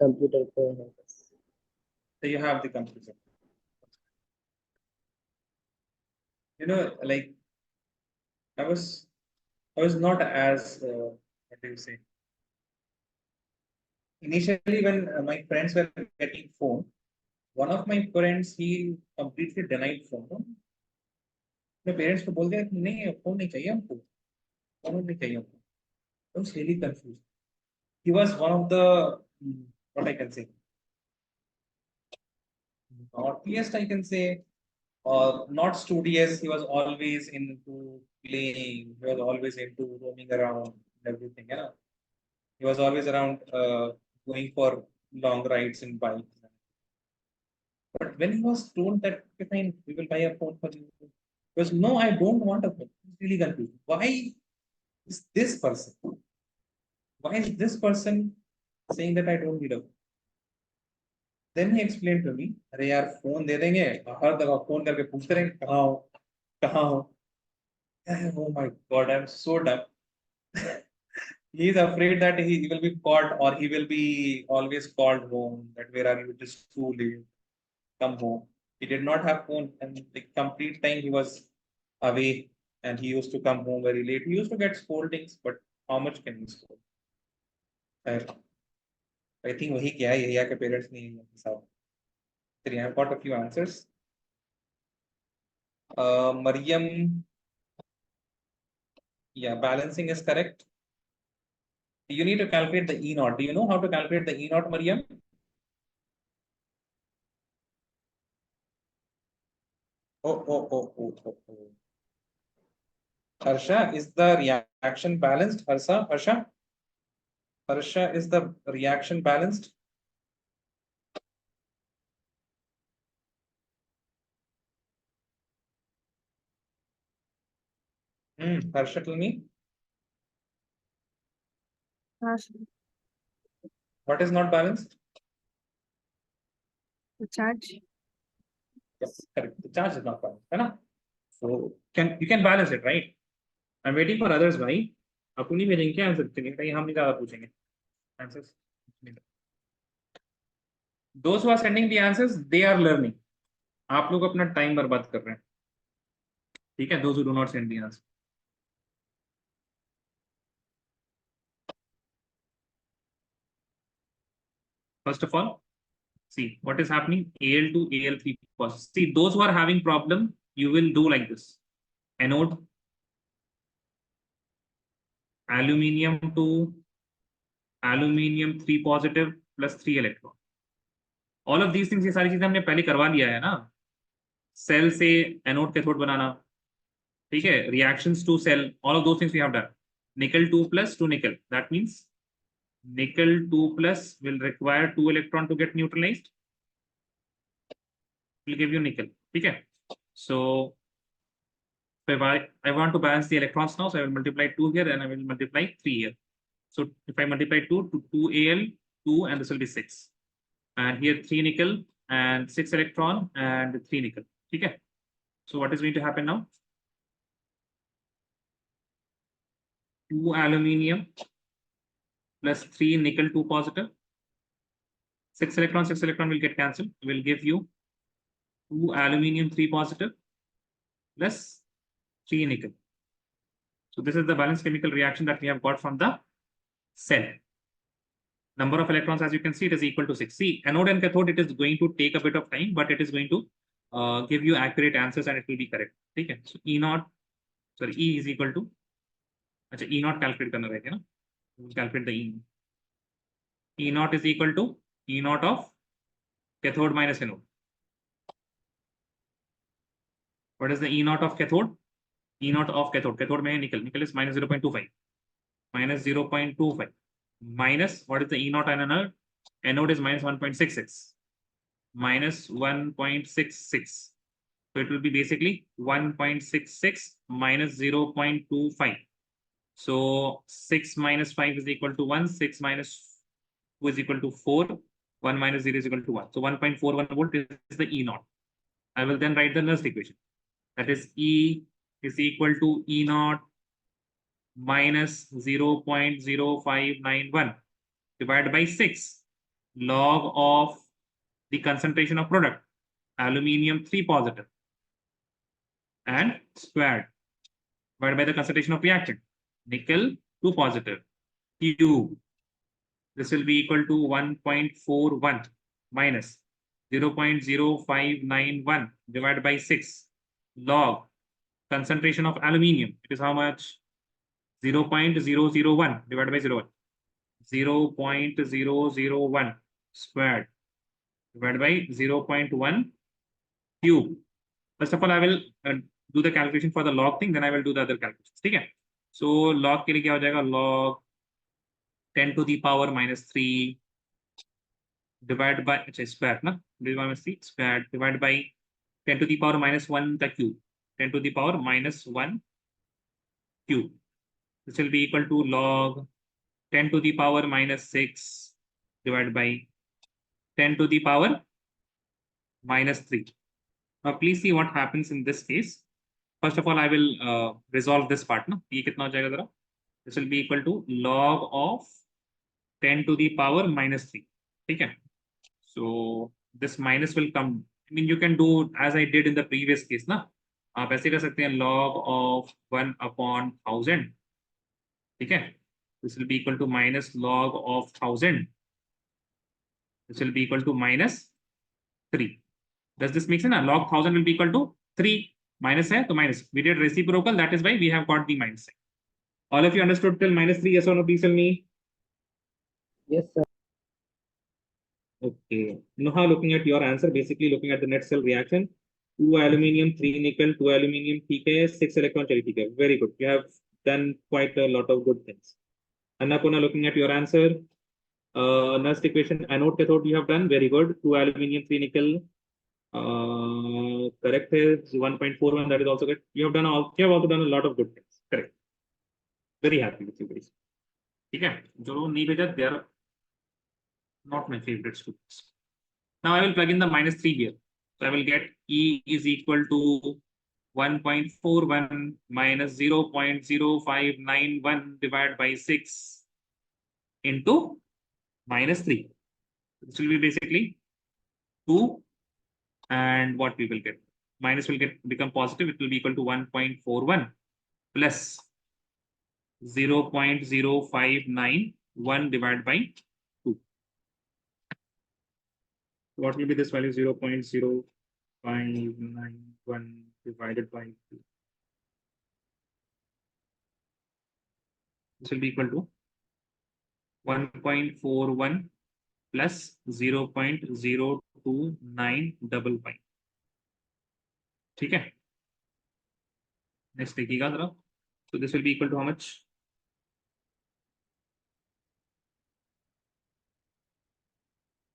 कंप्यूटर पे है बस. So you have the computer. You know, like I was not as what do you say? Initially, when my friends were getting phone, one of my friends he completely denied phone. अपने parents को बोल दिया कि नहीं phone नहीं चाहिए हमको phone नहीं चाहिए हमको. I was really confused. He was one of the what I can say naughtiest I can say or not studious. He was always into playing. He was always into roaming around and everything. You know, he was always around going for long rides in bikes. But when he was told that okay, fine, we will buy a phone for you, he was no, I don't want a phone. He's really confused. Why is this person? Why is this person saying that I don't need a phone? Then he explained to me, अरे यार phone दे देंगे हर दफा phone करके पूछते रहेंगे कहाँ हो. Oh my God, I'm so dumb. He is afraid that he will be caught or he will be always called home. That where are you? It is too late. Come home. He did not have phone, and the complete time he was away, and he used to come home very late. He used to get scoldings, but how much can he scold? I think वही क्या है यही के parents नहीं है साथ. I have got a few answers. Mariam, yeah, balancing is correct. You need to calculate the E naught. Do you know how to calculate the E naught, Mariam? Oh. Harsha, is the reaction balanced? Harsha, is the reaction balanced? Harsha, tell me. What is not balanced? The charge. Yes, correct. The charge is not balanced. है ना? So you can balance it, right? I'm waiting for others, भाई. आपको नहीं भेजेंगे क्या answer? कहीं हम नहीं ज़्यादा पूछेंगे. Answers. Those who are sending the answers, they are learning. आप लोग अपना टाइम बर्बाद कर रहे हैं. ठीक है? Those who do not send the answer. First of all, see what is happening. Al to Al3 process. See those who are having problem, you will do like this. Anode, aluminium to aluminium 3 positive plus 3 electron. All of these things ये सारी चीजें हमने पहले करवा लिया है ना. Cell से एनोड कैथोड बनाना. ठीक है. Reactions to cell. All of those things we have done. Nickel 2 plus 2 nickel. That means nickel 2 plus will require 2 electron to get neutralized. Will give you nickel. ठीक है. So if I want to balance the electrons now, so I will multiply 2 here and I will multiply 3 here. So if I multiply 2 to 2Al, 2 and this will be 6. And here 3 nickel and 6 electron and 3 nickel. Okay. So what is going to happen now? 2 aluminium plus 3 nickel 2 positive 6 electron will get cancelled. Will give you 2 aluminium 3 positive plus 3 nickel. So this is the balanced chemical reaction that we have got from the cell. Number of electrons, as you can see, it is equal to 6. See, anode and cathode, it is going to take a bit of time, but it is going to give you accurate answers and it will be correct. Okay. So E is equal to, E naught calculate करना रहेगा ना? Calculate the E. E naught is equal to E naught of cathode minus anode. What is the E naught of cathode? E naught of cathode. Cathode में nickel. Nickel is minus 0.25. Minus 0.25. Minus, what is the E naught and anode? Anode is minus 1.66. Minus 1.66. So it will be basically 1.66 minus 0.25. So 6 minus 5 is equal to 1. 6 minus 2 is equal to 4. 1 minus 0 is equal to 1. So 1.41 volt is the E naught. I will then write the next equation. That is E is equal to E naught minus 0.0591 divided by 6 log of the concentration of product, aluminium 3 positive, and squared divided by the concentration of reactant, nickel 2 positive, cube. This will be equal to 1.41 minus 0.0591 divided by 6 log concentration of aluminium. It is how much? 0.001 divided by 0.1. 0.001 squared divided by 0.1 cube. First of all, I will do the calculation for the log thing, then I will do the other calculations. Okay. So log के लिए क्या हो जाएगा? Log 10 to the power minus 3 divided by square ना, square divided by 10 to the power minus 1 the cube. 10 to the power minus 1 cube. This will be equal to log 10 to the power minus 6 divided by 10 to the power minus 3. Now please see what happens in this case. First of all, I will resolve this part. No? This will be equal to log of 10 to the power minus 3. Okay. So this minus will come. I mean, you can do as I did in the previous case. Na? आप ऐसे कर सकते हैं log of 1 upon 1000. Okay. This will be equal to minus log of 1000. This will be equal to minus 3. Does this make sense? Log 1000 will be equal to 3. Minus hai, to minus. We did reciprocal. That is why we have got the minus sign. All of you understood till minus 3? Yes or no? Please tell me. Yes, sir. Okay. Now looking at your answer, basically looking at the net cell reaction. 2 aluminium, 3 nickel, 2 aluminium, 6 electron, very good. You have done quite a lot of good things. Annapurna, looking at your answer, next equation, anode cathode you have done, very good. 2 aluminium, 3 nickel, correct is 1.41, that is also good. You have also done a lot of good things. Correct. Very happy with you guys. Okay. They are not my favorite students. Now I will plug in the minus 3 here. So I will get E is equal to 1.41 minus 0.0591 divided by 6 into minus 3. This will be basically 2, and what we will get? Minus will become positive. It will be equal to 1.41 plus 0.0591 divided by 2. What will be this value? 0.0591 divided by 2. This will be equal to 1.41 plus 0.0295. Okay. Next, देखिएगा जरा. So this will be equal to how much?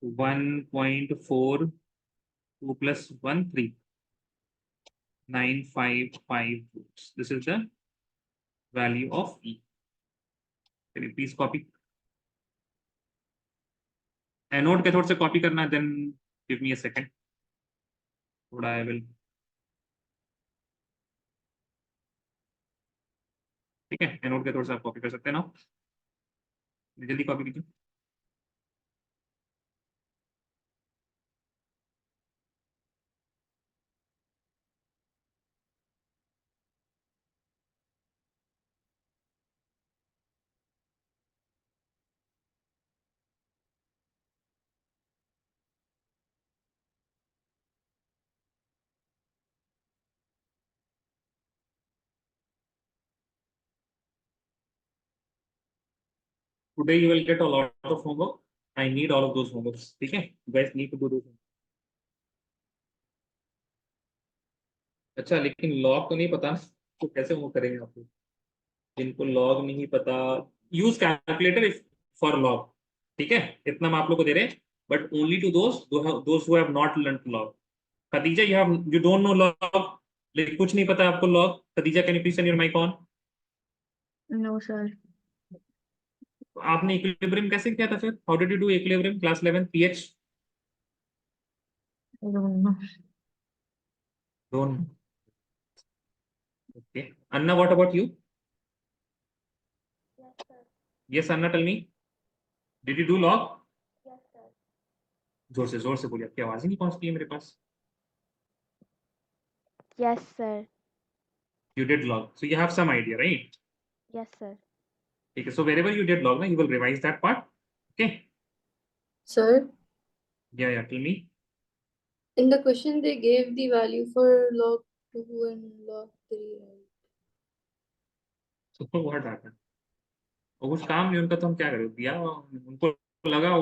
(1.42 plus 1, 3. 955 volts. This is the value of E. Can you please copy? Anode cathode से copy करना, then give me a second. What I will. ठीक है, anode cathode से आप copy कर सकते हैं ना? जल्दी copy कीजिए. today you will get a lot of homework. I need all of those homeworks. ठीक है? You guys need to do those. अच्छा, लेकिन लॉग तो नहीं पता, तो कैसे वो करेंगे आप लोग? जिनको लॉग नहीं पता, यूज कैलकुलेटर फॉर लॉग. ठीक है, इतना हम आप लोग को दे रहे हैं, but only to those who have not learn log. Khadija, you don't know log, लेकिन कुछ नहीं पता आपको log. Khadija, can you please turn your mic on? No, sir. आपने इक्विलिब्रियम कैसे किया था फिर? How did you do equilibrium class 11 PH? I don't know. Don't. Okay, Anna, what about you? Yes, sir. Yes Anna, tell me, did you do log? Yes, sir. जोर से बोलिए, आपकी आवाज ही नहीं पहुंचती है मेरे पास. Yes, sir. You did log, so you have some idea, right? Yes, sir. Okay, so wherever you did log, you will revise that part. Okay. Sir, Yeah, tell me. in the question they gave the value for log 2 and log 3, right? So what happened? वो कुछ काम नहीं उनका, तो हम क्या करें? दिया उनको, लगा